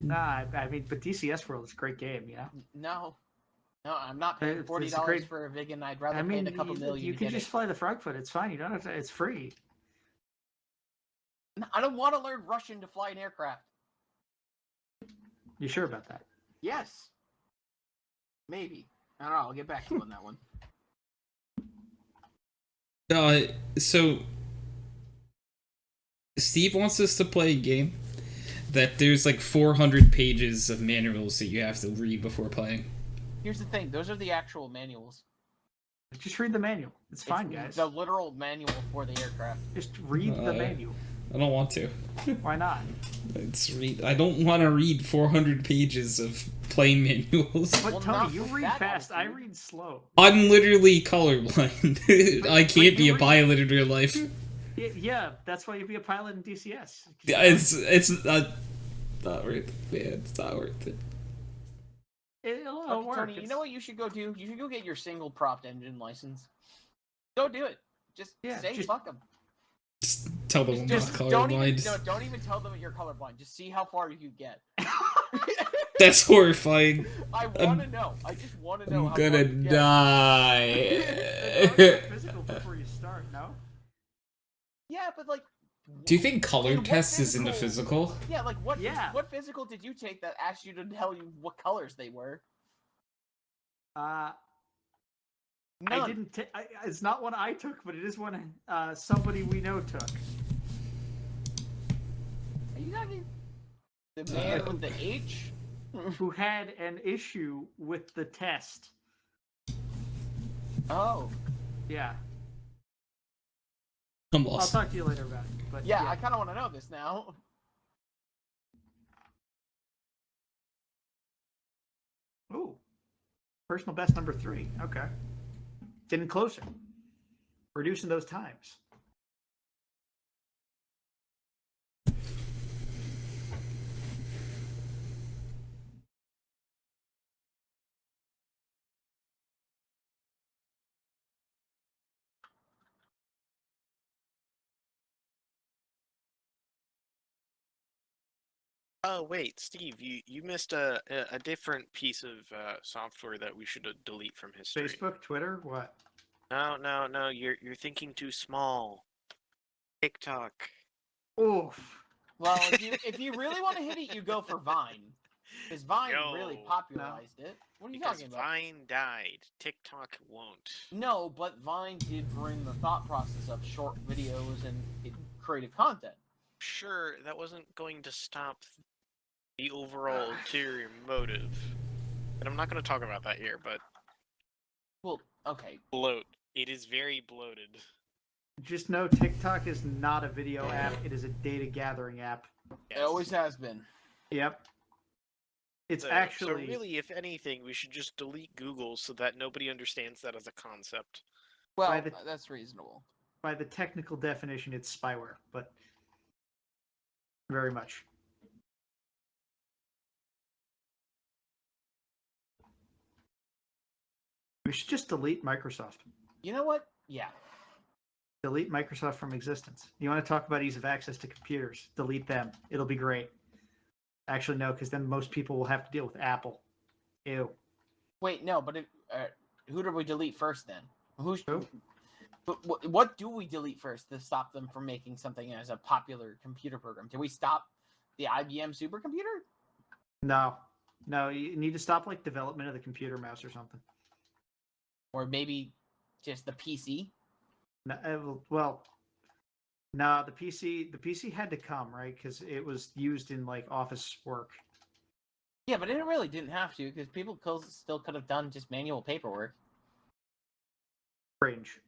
G: Nah, I mean, but DCS World is a great game, you know.
D: No, I'm not paying
G: It's a
D: $40
G: great-
D: for a Vegan. I'd rather
G: I mean,
D: pay a couple million.
G: you
D: to
G: can
D: get
G: just
D: it.
G: fly the frog foot. It's fine. You don't have to. It's free.
D: I don't want to learn Russian to fly an aircraft.
G: You sure about that?
D: Yes. Maybe. I don't know. I'll get back to you on that one.
A: So Steve wants us to play a game that there's like 400 pages of manuals that you have to read before playing.
D: Here's the thing. Those are the actual manuals.
G: Just read the manual. It's fine,
D: It's
G: guys.
D: The literal manual for the aircraft.
G: Just read the manual.
A: I don't want to.
G: Why not?
A: I don't want to read 400 pages of plane manuals.
G: But
D: Well,
G: Tony,
D: not
G: you
D: with
G: read
D: that
G: fast. I
D: attitude.
G: read slow.
A: I'm literally colorblind. I can't
G: you
A: be a
G: read-
A: pilot in real life.
G: Yeah, that's why you'd be a pilot in DCS.
A: It's not worth it, man. It's not worth it.
G: It'll work.
D: Tony, you know what you should go do? You should go get your single propped engine license. Go do it. Just say fuck them.
A: Just tell them I'm not
D: Just don't even,
A: colorblind.
D: don't even tell them you're colorblind. Just see how far you get.
A: That's horrifying.
D: I want to know. I just want to know
A: I'm
D: how
A: gonna
D: far you get.
A: die.
G: Physical before you start, no?
D: Yeah, but like.
A: Do you think color
D: in what
A: test is in the physical?
D: Yeah, like what?
G: Yeah.
D: What physical did you take that asked you to tell you what colors they were? None.
G: I didn't. It's not one I took, but it is one somebody we know took.
D: Are you talking the man with the H?
G: Who had an issue with the test?
D: Oh,
G: Yeah,
A: I'm
G: I'll
A: lost.
G: talk to you later about it. But
D: yeah. I kind of want to know this now.
G: Ooh, personal best number 3. Okay, getting closer. Reducing those times.
F: Oh wait, Steve, you missed a different piece of software that we should delete from history.
G: Facebook, Twitter, what?
F: No, you're thinking too small. TikTok.
G: Oof.
D: Well, if you really want to hit it, you go for Vine. Because Vine really
F: No.
D: popularized it. What are you
F: Because
D: talking about?
F: Vine died. TikTok won't.
D: No, but Vine did bring the thought process of short videos and creative content.
F: Sure, that wasn't going to stop the overall ulterior motive. And I'm not going to talk about that here, but
D: Well, okay.
F: bloat. It is very bloated.
G: Just know TikTok is not a video app. It is a data gathering app.
D: It always has been.
G: Yep. It's
F: So
G: actually
F: really, if anything, we should just delete Google so that nobody understands that as a concept.
D: Well, that's reasonable.
G: by the technical definition, it's spyware, but very much. We should just delete Microsoft.
D: You know what? Yeah.
G: Delete Microsoft from existence. You want to talk about ease of access to computers? Delete them. It'll be great. Actually, no, because then most people will have to deal with Apple. Ew.
D: Wait, no, but who do we delete first then?
G: Who?
D: What do we delete first to stop them from making something as a popular computer program? Do we stop the IBM supercomputer?
G: No. No, you need to stop like development of the computer mouse or something.
D: Or maybe just the PC?
G: No, well, no, the PC had to come, right? Because it was used in like office work.
D: Yeah, but it really didn't have to, because people still could have done just manual paperwork.
G: Cringe.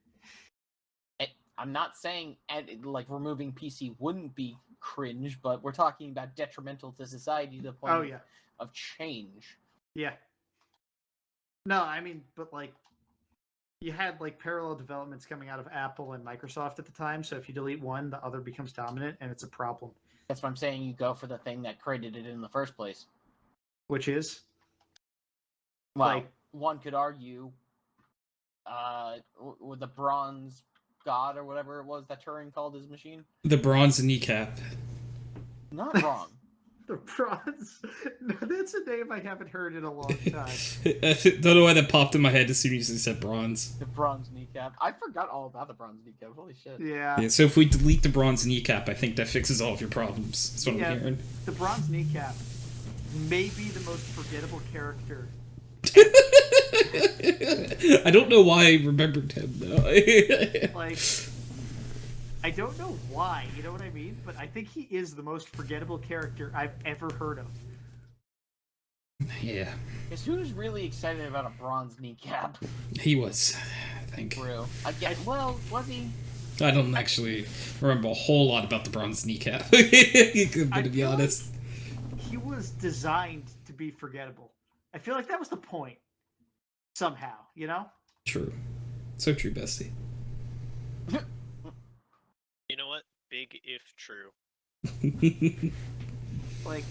D: I'm not saying like removing PC wouldn't be cringe, but we're talking about detrimental to society to the point of change.
G: Yeah. No, I mean, but like, you had like parallel developments coming out of Apple and Microsoft at the time. So if you delete one, the other becomes dominant, and it's a problem.
D: That's what I'm saying. You go for the thing that created it in the first place.
G: Which is,
D: well,
G: like,
D: one could argue, with the bronze god or whatever it was that Turing called his machine.
A: The bronze kneecap.
D: Not wrong.
G: The bronze. No, that's a name I haven't heard in a long time.
A: I don't know why that popped in my head as soon as you said bronze.
D: The bronze kneecap. I forgot all about the bronze kneecap. Holy shit.
G: Yeah.
A: So if we delete the bronze kneecap, I think that fixes all of your problems. That's what I'm hearing.
G: The bronze kneecap may be the most forgettable character.
A: I don't know why I remembered him though.
G: Like, I don't know why, you know what I mean? But I think he is the most forgettable character I've ever heard of.
A: Yeah.
D: Because who's really excited about a bronze kneecap?
A: He was, I think.
D: True. Well, was he?
A: I don't actually remember a whole lot about the bronze kneecap, to be honest.
G: He was designed to be forgettable. I feel like that was the point. Somehow, you know?
A: True. So true, bestie.
F: You know what? Big if true.
G: Like,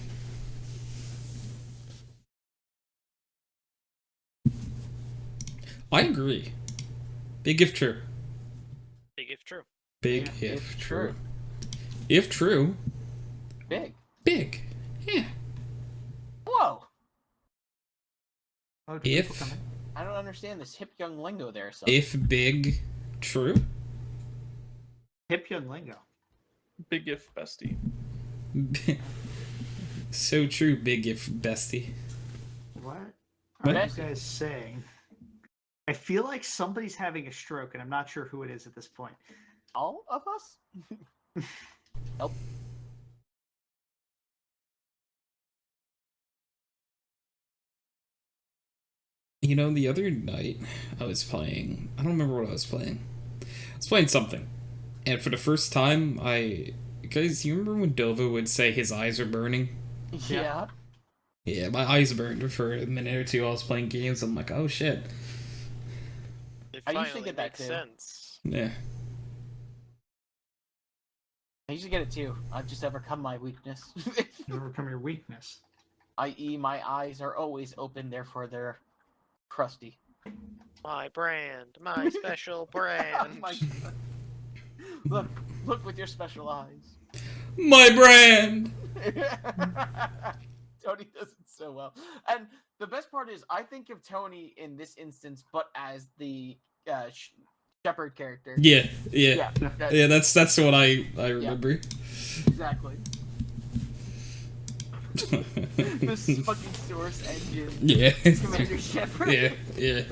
A: I agree. Big if true.
F: Big if true.
A: Big if true. If true.
D: Big.
A: Big. Yeah.
D: Whoa.
G: oh,
A: If
D: I don't understand this hip young lingo there. So.
A: if big true.
G: hip young lingo.
C: Big if bestie.
A: So true, big if bestie.
G: What
A: What?
G: are you guys saying? I feel like somebody's having a stroke, and I'm not sure who it is at this point.
D: All of us? Nope.
A: You know, the other night I was playing. I don't remember what I was playing. I was playing something, and for the first time, guys, you remember when Dova would say his eyes are burning?
D: Yeah.
A: Yeah, my eyes burned for a minute or two. I was playing games. I'm like, oh shit.
F: It
D: I used to
F: finally
D: get that
F: makes
D: too.
F: sense.
A: Yeah.
D: I usually get it too. I've just overcome my weakness.
G: You overcome your weakness.
D: I.e., my eyes are always open, therefore they're crusty.
F: My brand, my special brand.
D: My- look with your special eyes.
A: My brand.
D: Tony does it so well. And the best part is, I think of Tony in this instance, but as the Shepherd character.
A: Yeah.
D: Yeah,
A: That's what I remember.
D: exactly. This fucking source engine.
A: Yeah.
D: Commander Shepherd.
A: Yeah.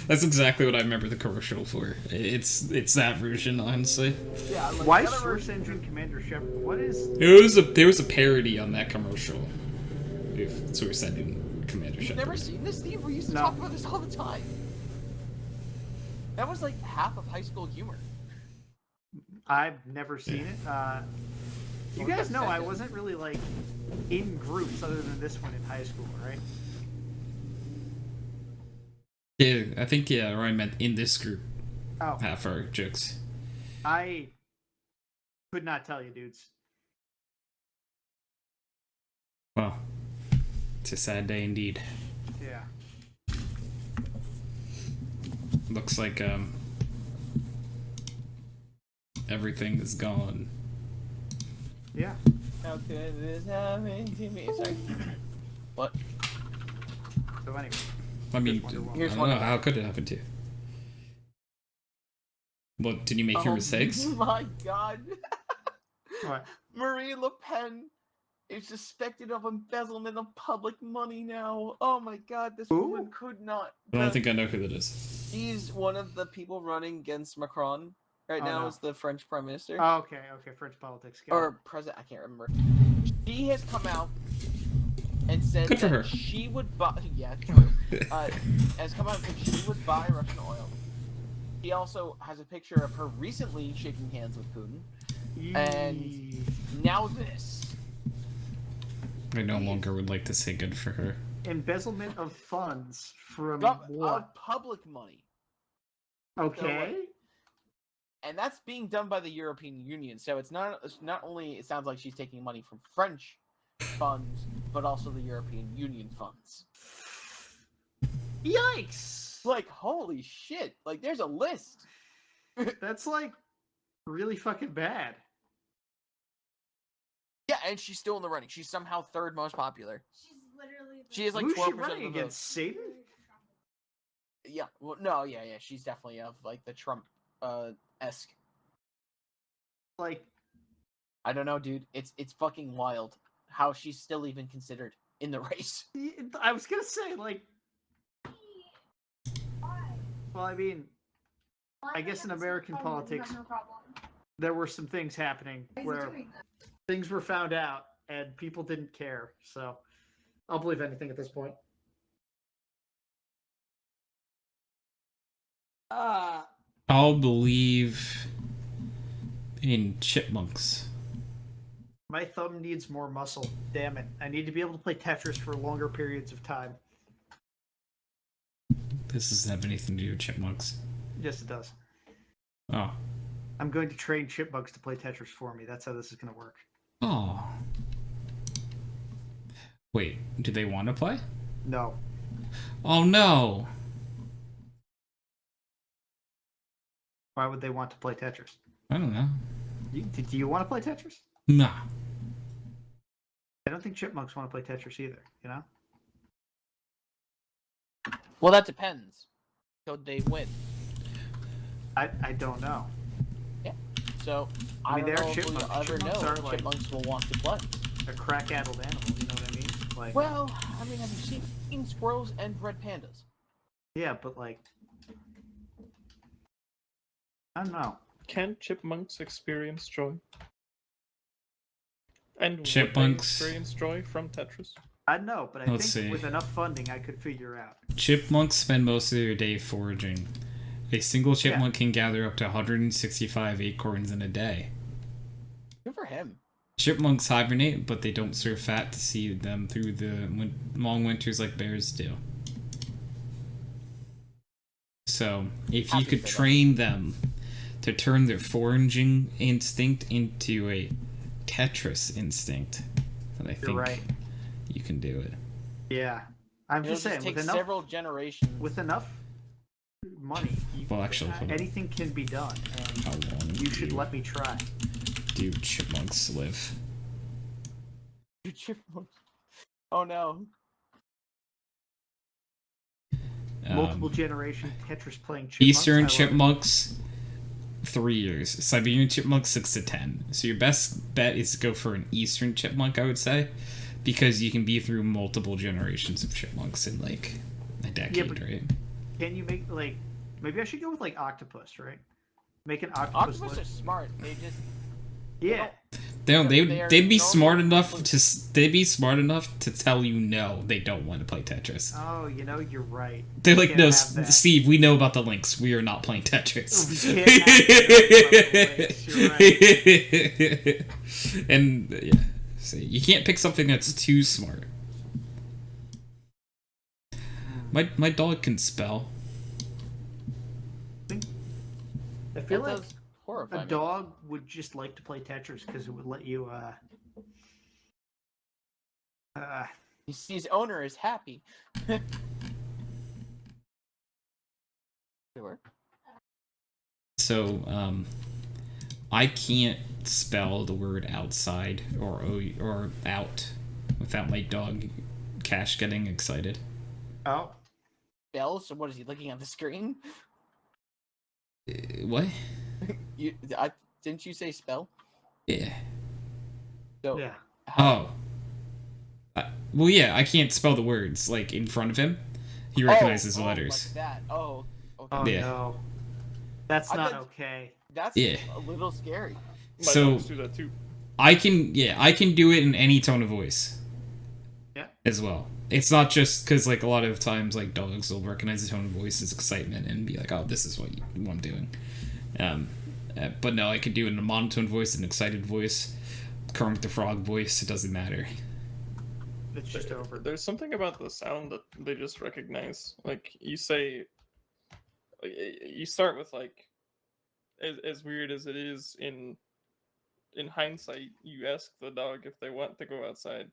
A: That's exactly what I remember the commercial for. It's that version, honestly.
D: Yeah, like,
G: Why
D: the other
G: Source Engine Commander Shepard? What is?
A: There was a parody on that commercial. If Source Engine Commander
D: You've
A: Shepard.
D: never seen this, Steve? We used to
G: No.
D: talk about this all the time. That was like half of high school humor.
G: I've never seen it. You guys know I
D: Second.
G: wasn't really like in groups other than this one in high school, right?
A: Yeah, I think or I meant in this group.
G: Oh,
A: Half our jokes.
G: I could not tell you, dudes.
A: Well, it's a sad day indeed.
G: Yeah.
A: Looks like everything is gone.
G: Yeah.
D: How could this happen to me? Sorry. What?
G: So anyway,
A: I mean,
G: Here's Wonder Woman.
A: I
D: Here's
A: don't
D: Wonder
A: know, how could it happen to you? Well, did you make your mistakes?
D: My God.
G: what?
D: Marie Le Pen is suspected of embezzlement of public money now. Oh my God, this
G: Who?
D: woman could not.
A: I don't think I know who that is.
D: She's one of the people running against Macron right
G: Oh,
D: now
G: no.
D: as the French Prime Minister.
G: Oh, okay, French politics. Got it.
D: Or president, I can't remember. She has come out and said
A: Good for
D: that
A: her.
D: she would buy. Yeah, true. Has come out and said she would buy Russian oil. She also has a picture of her recently shaking hands with Putin. And
G: Yee.
D: now this.
A: I no longer would like to say good for her.
G: Embezzlement of funds from what?
D: Of public money.
G: Okay.
D: And that's being done by the European Union. So it's not only it sounds like she's taking money from French funds, but also the European Union funds.
G: Yikes!
D: Like, holy shit. Like, there's a list.
G: That's like really fucking bad.
D: Yeah, and she's still in the running. She's somehow third most popular.
E: She's literally.
D: She is like
G: Who's
D: 12%
G: she
D: of
G: running
D: the
G: against?
D: vote.
G: Satan?
D: Yeah, well, no, yeah. She's definitely of, like, the Trump, esque.
G: Like,
D: I don't know, dude. It's fucking wild how she's still even considered in the race.
G: I was gonna say, like,
E: Why?
G: well, I mean,
E: Why
G: I
E: am
G: guess in
E: not so
G: American
E: fun when you
G: politics,
E: have no problem?
G: there were some things happening
E: Why is he
G: where
E: doing that?
G: things were found out and people didn't care. So, I'll believe anything at this point.
A: I'll believe in chipmunks.
G: My thumb needs more muscle. Damn it. I need to be able to play Tetris for longer periods of time.
A: This doesn't have anything to do with chipmunks.
G: Yes, it does.
A: Oh.
G: I'm going to train chipmunks to play Tetris for me. That's how this is going to work.
A: Oh. Wait, do they want to play?
G: No.
A: Oh no.
G: Why would they want to play Tetris?
A: I don't know.
G: Do you want to play Tetris?
A: Nah.
G: I don't think chipmunks want to play Tetris either, you know?
D: Well, that depends. So they win.
G: I don't know.
D: So
G: I mean,
D: don't
G: they're
D: know if we'll
G: chipmunks.
D: ever
G: Chipmunks
D: know
G: are
D: if
G: like-
D: chipmunks will want to play.
G: A crack-addled animal, you know what I mean? Like,
D: Well, I mean, have you seen squirrels and red pandas?
G: yeah, but like, I don't know.
C: Can chipmunks experience joy? And would they
A: Chipmunks-
C: experience joy from Tetris?
G: I don't know, but I
A: Let's
G: think
A: see.
G: with enough funding, I could figure out.
A: Chipmunks spend most of their day foraging. A single chipmunk can gather up to 165 acorns in a day.
D: Good for him.
A: Chipmunks hibernate, but they don't serve fat to see them through the long winters like bears do. So, if you
D: Happy
A: could
D: for them.
A: train them to turn their foraging instinct into a Tetris instinct, then I think
G: right.
A: you can do it.
G: Yeah, I'm
D: It'll
G: just saying,
D: take
G: with enough
D: several generations.
G: with enough money,
A: Well, actually, hold on.
G: anything can be done,
A: How
G: and
A: long
G: you should
A: do-
G: let me try.
A: do chipmunks live?
D: Chipmunks. Oh no.
G: Multiple generation Tetris playing chipmunks.
A: Eastern
G: I love it.
A: chipmunks, 3 years. Siberian chipmunk, 6 to 10. So your best bet is to go for an Eastern chipmunk, I would say, because you can be through multiple generations of chipmunks in like a decade,
G: but-
A: right?
G: Can you make like? Maybe I should go with like octopus, right? Make an octopus.
D: Octopus are smart. They just
G: Yeah.
A: They'd be smart
D: normal-
A: enough to tell you no, they don't want to play Tetris.
G: Oh, you're right.
A: They're
G: We
A: like,
G: can't
A: no,
G: have that.
A: Steve, we know about the links. We are not playing Tetris.
G: We can't have that. You're right.
A: And yeah, so you can't pick something that's too smart. My dog can spell.
G: I feel
D: that
G: like
D: does horrify
G: a
D: me.
G: dog would just like to play Tetris because it would let you.
D: His owner is happy. Did it work?
A: So I can't spell the word outside or out without my dog Cash getting excited.
G: Oh.
D: Bell? So what is he looking at the screen?
A: What?
D: Didn't you say spell?
A: Yeah.
D: So
G: Yeah.
A: Oh. Well, yeah, I can't spell the words like in front of him. He recognizes the letters.
D: Like that. Oh. Okay.
G: Oh
A: Yeah.
G: no. That's
D: I
G: not
D: thought-
G: okay.
D: That's
A: Yeah.
D: a little scary.
C: My
A: So-
C: dogs do that too.
A: I can do it in any tone of voice.
G: Yeah.
A: As well. It's not just because like a lot of times like dogs will recognize the tone of voice as excitement and be like, oh, this is what I'm doing. But no, I could do it in a monotone voice, an excited voice, Kermit the Frog voice. It doesn't matter.
G: It's just over.
C: There's something about the sound that they just recognize. Like you say, you start with like, as weird as it is in hindsight, you ask the dog if they want to go outside,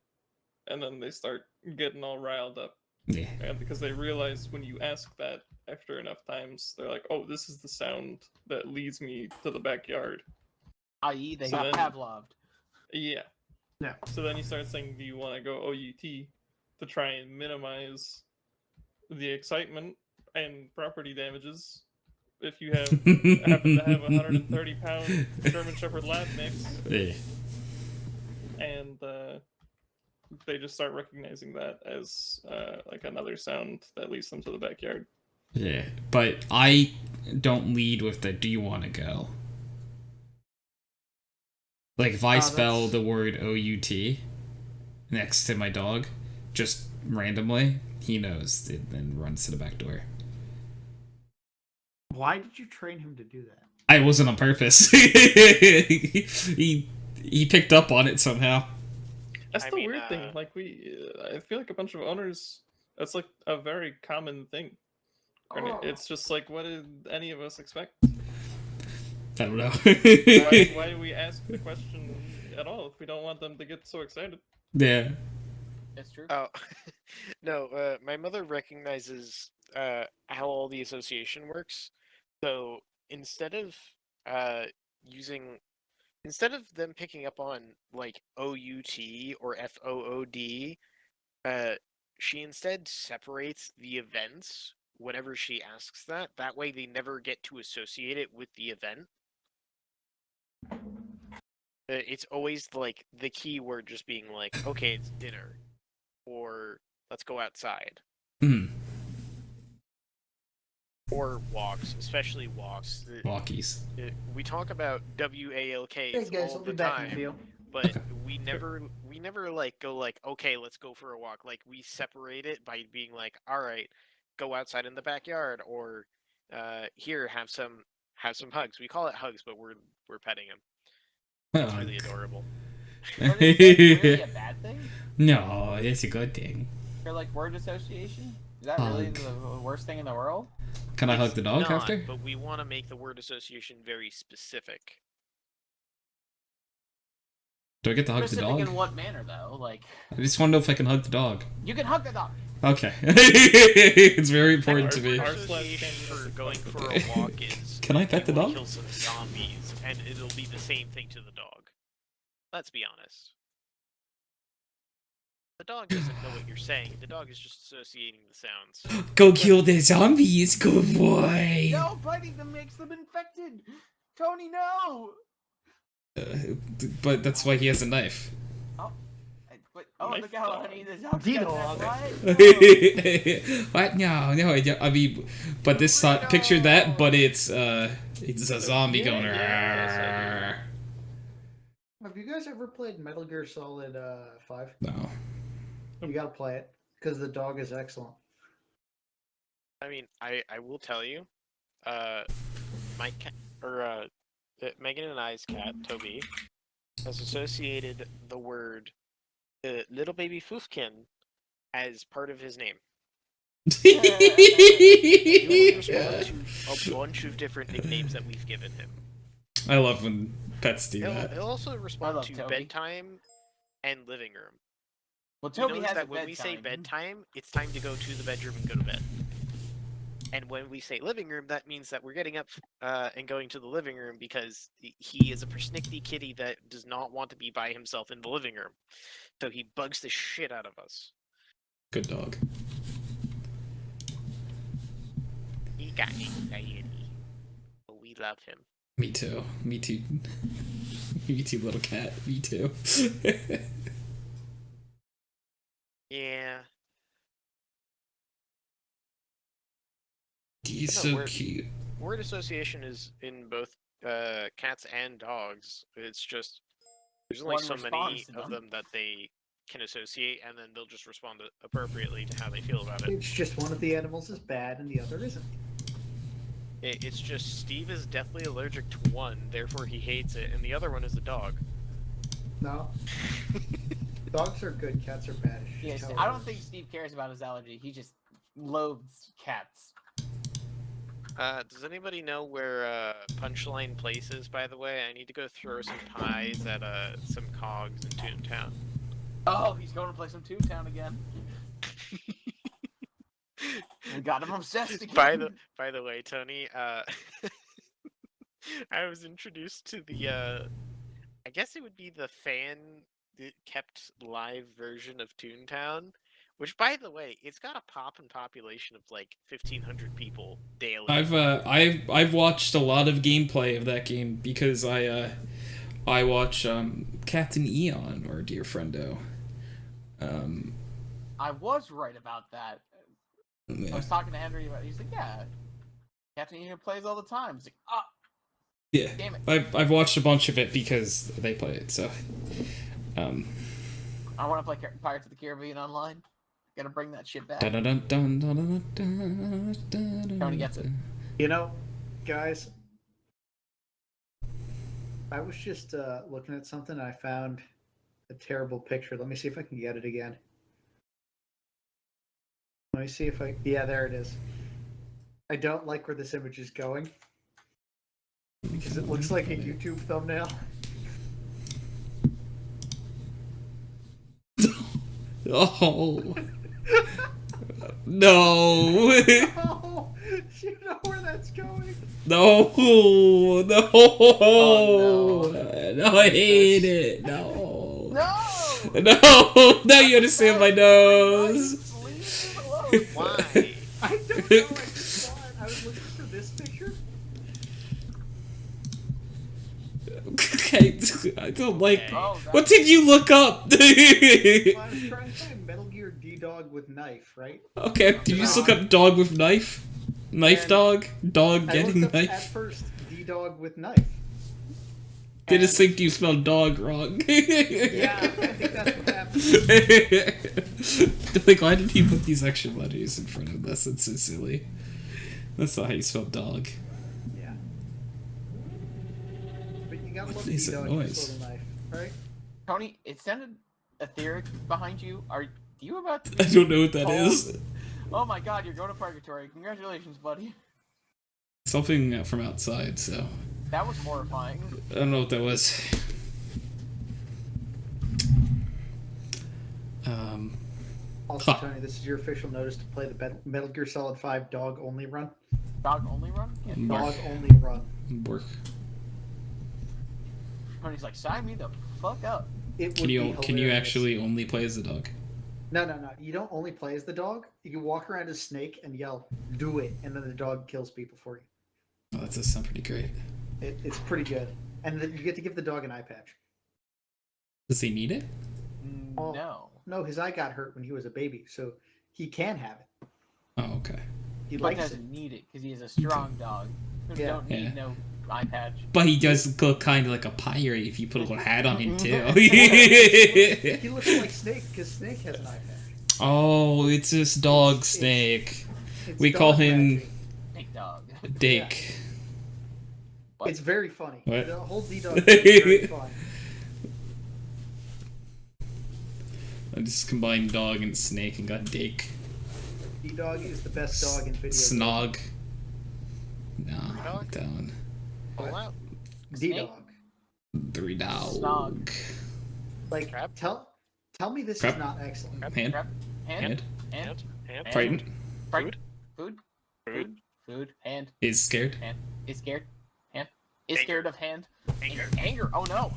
C: and then they start getting all riled up.
A: Yeah.
C: And because they realize when you ask that after enough times, they're like, oh, this is the sound that leads me to the backyard.
D: I.e., they
C: So
D: got
C: then-
D: Pavloved.
C: Yeah.
G: Yeah.
C: So then you start saying, do you want to go OUT to try and minimize the excitement and property damages if you have happen to have a 130-pound German Shepherd Lab mix,
A: Yeah.
C: and they just start recognizing that as like another sound that leads them to the backyard.
A: Yeah. But I don't lead with the do you want to go? Like if I
G: Oh,
A: spell
G: that's-
A: the word OUT next to my dog, just randomly, he knows it and runs to the back door.
G: Why did you train him to do that?
A: I wasn't on purpose. he picked up on it somehow.
C: That's
F: I
C: the
F: mean,
C: weird thing. Like I feel like a bunch of owners. That's like a very common thing. And it's just like, what did any of us expect?
A: I don't know.
C: Why do we ask the question at all if we don't want them to get so excited?
A: Yeah.
D: That's true.
F: Oh, no. My mother recognizes how all the association works. So instead of instead of them picking up on like OUT or FOOD, she instead separates the events whenever she asks that. That way, they never get to associate it with the event. It's always like the key word just being like, okay, it's dinner, or let's go outside,
A: Hmm.
F: or walks, especially walks.
A: Walkies.
F: We talk about WALKs
G: Hey guys,
F: all
G: I'll
F: the
G: be back in a
F: time,
G: few.
F: but
A: Okay.
F: we never like go like, okay, let's go for a walk. Like we separate it by being like, all right, go outside in the backyard, or here, have some hugs. We call it hugs, but we're petting him. It's really adorable.
D: But is that really a bad thing?
A: No, it's a good thing.
D: For like word association? Is that really
A: Hug.
D: the worst thing in the world?
A: Can I hug
F: It's
A: the dog
F: not,
A: after?
F: But we want to make the word association very specific.
A: Do I get to hug the
D: Specific
A: dog?
D: in what manner though? Like
A: I just want to know if I can hug the dog.
D: you can hug the dog.
A: Okay. It's very important to
F: The
A: me.
F: word
C: Our slash
F: association
C: can
F: for
C: be
F: going
C: the
F: for
C: dog.
F: a walk is
A: Can I pet the
F: you wanna
A: dog?
F: kill some zombies, and it'll be the same thing to the dog. Let's be honest. The dog doesn't know what you're saying. The dog is just associating the sounds.
A: Go kill the zombies, good boy.
D: No, biting them makes them infected. Tony, no.
A: But that's why he has a knife.
D: Look how honey the dog's
G: D-dog.
A: What? No, I mean, but this picture that, but it's a zombie going.
G: Have you guys ever played Metal Gear Solid 5?
A: No.
G: You gotta play it because the dog is excellent.
F: I mean, I will tell you, my cat, or Megan and I's cat, Toby, has associated the word little baby Foofkin as part of his name. He will respond to a bunch of different nicknames that we've given him.
A: I love when pets do that.
F: He'll also respond to
D: Toby.
F: bedtime and living room.
D: Well,
F: He
D: Toby
F: knows
D: has
F: that
D: a
F: when we say
D: bedtime.
F: bedtime, it's time to go to the bedroom and go to bed. And when we say living room, that means that we're getting up and going to the living room because he is a persnickety kitty that does not want to be by himself in the living room. So he bugs the shit out of us.
A: Good dog.
F: He got anxiety. But we love him.
A: Me too. Me too. Me too, little cat. Me too.
F: Yeah.
A: He's
F: No,
A: so
F: we're-
A: cute.
F: Word association is in both cats and dogs. It's just there's only
D: One
F: so many
D: responds to
F: of
D: them.
F: them that they can associate, and then they'll just respond appropriately to how they feel about it.
G: It's just one of the animals is bad and the other isn't.
F: It's just Steve is deathly allergic to one, therefore he hates it, and the other one is a dog.
G: No. Dogs are good, cats are bad.
D: Yes,
G: Tell
D: I don't
G: us.
D: think Steve cares about his allergy. He just loathes cats.
F: Does anybody know where Punchline Place is, by the way? I need to go throw some pies at some cogs in Toontown.
D: Oh, he's going to play some Toontown again. We got him obsessed again.
F: By the way, Tony, I was introduced to the I guess it would be the kept live version of Toontown, which, by the way, it's got a population of like 1,500 people daily.
A: I've watched a lot of gameplay of that game because I watch Captain Eon, our dear friendo.
D: I was right about that. I
A: Yeah.
D: was talking to Henry about it. He's like, yeah, Captain Ian plays all the time. He's like, oh,
A: Yeah,
D: damn it.
A: I've watched a bunch of it because they play it. So,
D: I want to play Pirates of the Caribbean online. Gotta bring that shit back. Tony gets it.
G: You know, guys, I was just looking at something and I found a terrible picture. Let me see if I can get it again. Let me see if I... Yeah, there it is. I don't like where this image is going. Because it looks like a YouTube thumbnail.
A: Oh no!
G: Oh, you know where that's going?
A: No! No!
D: Oh,
A: No! I hate it. No!
D: No!
A: No! Now you understand my nose.
D: Leave him alone.
F: Why?
G: I don't know. I just saw it. I was looking for this picture.
A: Okay, I don't like.
D: Oh,
A: What did you look up?
G: Well, I was trying to find Metal Gear D-Dog with knife, right?
A: Okay, did you just look up dog with knife? Knife
G: And
A: dog? Dog
G: I
A: getting
G: looked up at
A: knife?
G: first D-Dog with knife.
A: They just think you spelled dog wrong.
G: Yeah, I think that's what happened.
A: Like, why did he put these extra letters in front of this? It's so silly. That's not how you spell dog.
G: Yeah. But you gotta
A: What
G: love
A: is that
G: D-Dog with
A: noise?
G: this little knife, right?
D: Tony, it sounded etheric behind you. Are you about to
A: I
D: be
A: don't know what that
D: told?
A: is.
D: Oh my god, you're going to purgatory. Congratulations, buddy.
A: Something from outside, so.
D: That was horrifying.
A: I don't know what that was.
G: Also,
A: Huh.
G: Tony, this is your official notice to play the Metal Gear Solid 5 dog only run.
D: Dog only run? Yeah.
A: Mark.
G: Dog only run.
A: Work.
D: Tony's like, sign me the fuck up.
G: It would
A: Can
G: be
A: you
G: hilarious.
A: actually only play as a dog?
G: No. You don't only play as the dog. You can walk around as Snake and yell, "Do it," and then the dog kills people for you.
A: Oh, that does sound pretty great.
G: It's pretty good. And then you get to give the dog an eye patch.
A: Does he need it?
G: Oh.
D: No.
G: No, his eye got hurt when he was a baby, so he can have it.
A: Oh, okay.
G: He
D: But
G: likes it.
D: doesn't need it because he is a strong dog. Who
G: Yeah.
D: don't need
A: Yeah.
D: no eye patch.
A: But he does look kind of like a pirate if you put a little hat on him too.
G: He looks like Snake because Snake has an eye patch.
A: Oh, it's this dog Snake.
G: It's
A: We call
G: dog
A: him
G: magic.
D: Big dog.
A: Dick.
D: What?
G: It's very funny.
A: What?
G: The whole D-Dog thing is very fun.
A: I just combined dog and snake and got Dick.
G: D-Dog is the best dog in video games.
A: Snog. No,
F: Dog?
A: not that one.
F: Pull out.
G: D-Dog.
A: Three dog.
D: Snog.
G: Like,
F: Crab?
G: tell me this
A: Crab?
G: is not excellent.
A: Hand.
D: Crap. Hand.
A: Hand.
D: Hand.
F: Hand.
A: Frightened.
D: Frightened. Food.
F: Food.
D: Food. Hand.
A: Is scared.
D: Hand. Is scared. Hand. Is
F: Anger.
D: scared of hand.
F: Anger.
D: Anger. Oh no.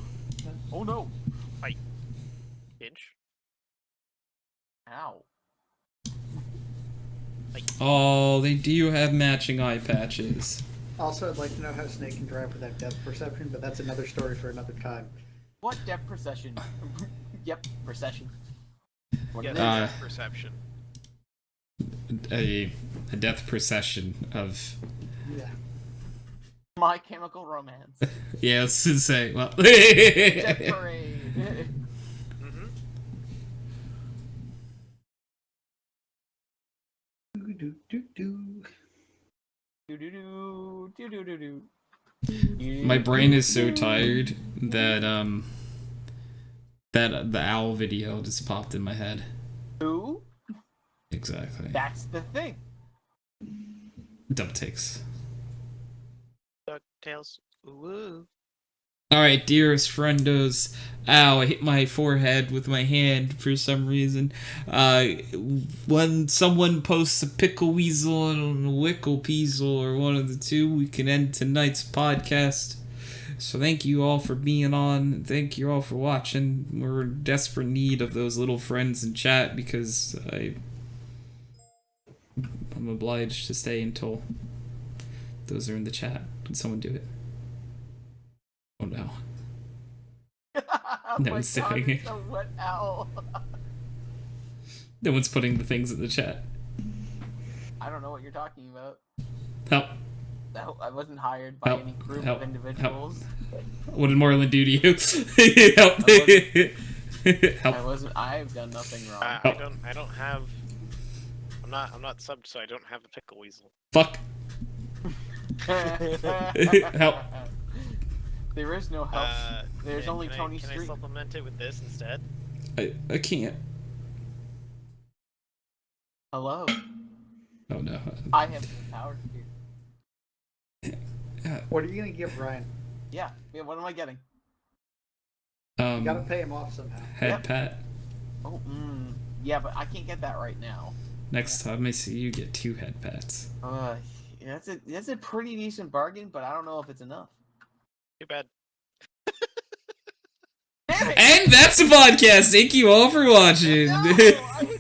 D: Oh no.
F: Inch.
D: Ow.
A: Oh, they do have matching eye patches.
G: Also, I'd like to know how Snake can drive without depth perception, but that's another story for another time.
D: What depth perception? Yep, perception. What
F: Yeah,
D: is
F: that's perception.
A: A depth procession of.
G: Yeah.
D: My Chemical Romance.
A: Yeah, let's say. Well.
D: Death Parade.
F: Mm-hmm.
G: Do, do, do.
D: Do do do do do do.
A: My brain is so tired that that the owl video just popped in my head.
D: Who?
A: Exactly.
D: That's the thing.
A: Double takes.
F: DuckTales. Woo.
A: Alright, dearest friendos. Ow, I hit my forehead with my hand for some reason. When someone posts a pickle weasel and a wickle peasel, or one of the two, we can end tonight's podcast. So thank you all for being on. Thank you all for watching. We're in desperate need of those little friends in chat because I'm obliged to stay until those are in the chat. Can someone do it? Oh no.
D: Oh
A: No
D: my
A: one's
D: God,
A: doing it.
D: it's a wet owl.
A: No one's putting the things in the chat.
D: I don't know what you're talking about.
A: Help.
D: No, I wasn't hired by
A: Help.
D: any group
A: Help.
D: of individuals.
A: What did Moreland do to you? Help. Help.
D: I wasn't. I've done nothing wrong.
F: I don't have. I'm not subbed, so I don't have a pickle weasel.
A: Fuck. Help.
D: There is no help. There's only
F: can
D: Tony
F: Can I
D: Street.
F: supplement it with this instead?
A: I can't.
D: Hello.
A: Oh no.
D: I have the power here.
G: What are you gonna give Ryan?
D: Yeah. What am I getting?
G: You gotta pay him off somehow.
A: Head
D: Yep.
A: pat.
D: Oh, yeah, but I can't get that right now.
A: Next time I see you, get 2 head pats.
D: That's a pretty decent bargain, but I don't know if it's enough.
F: Too bad.
D: Damn it!
A: And that's the podcast. Thank you all for watching.
D: No, I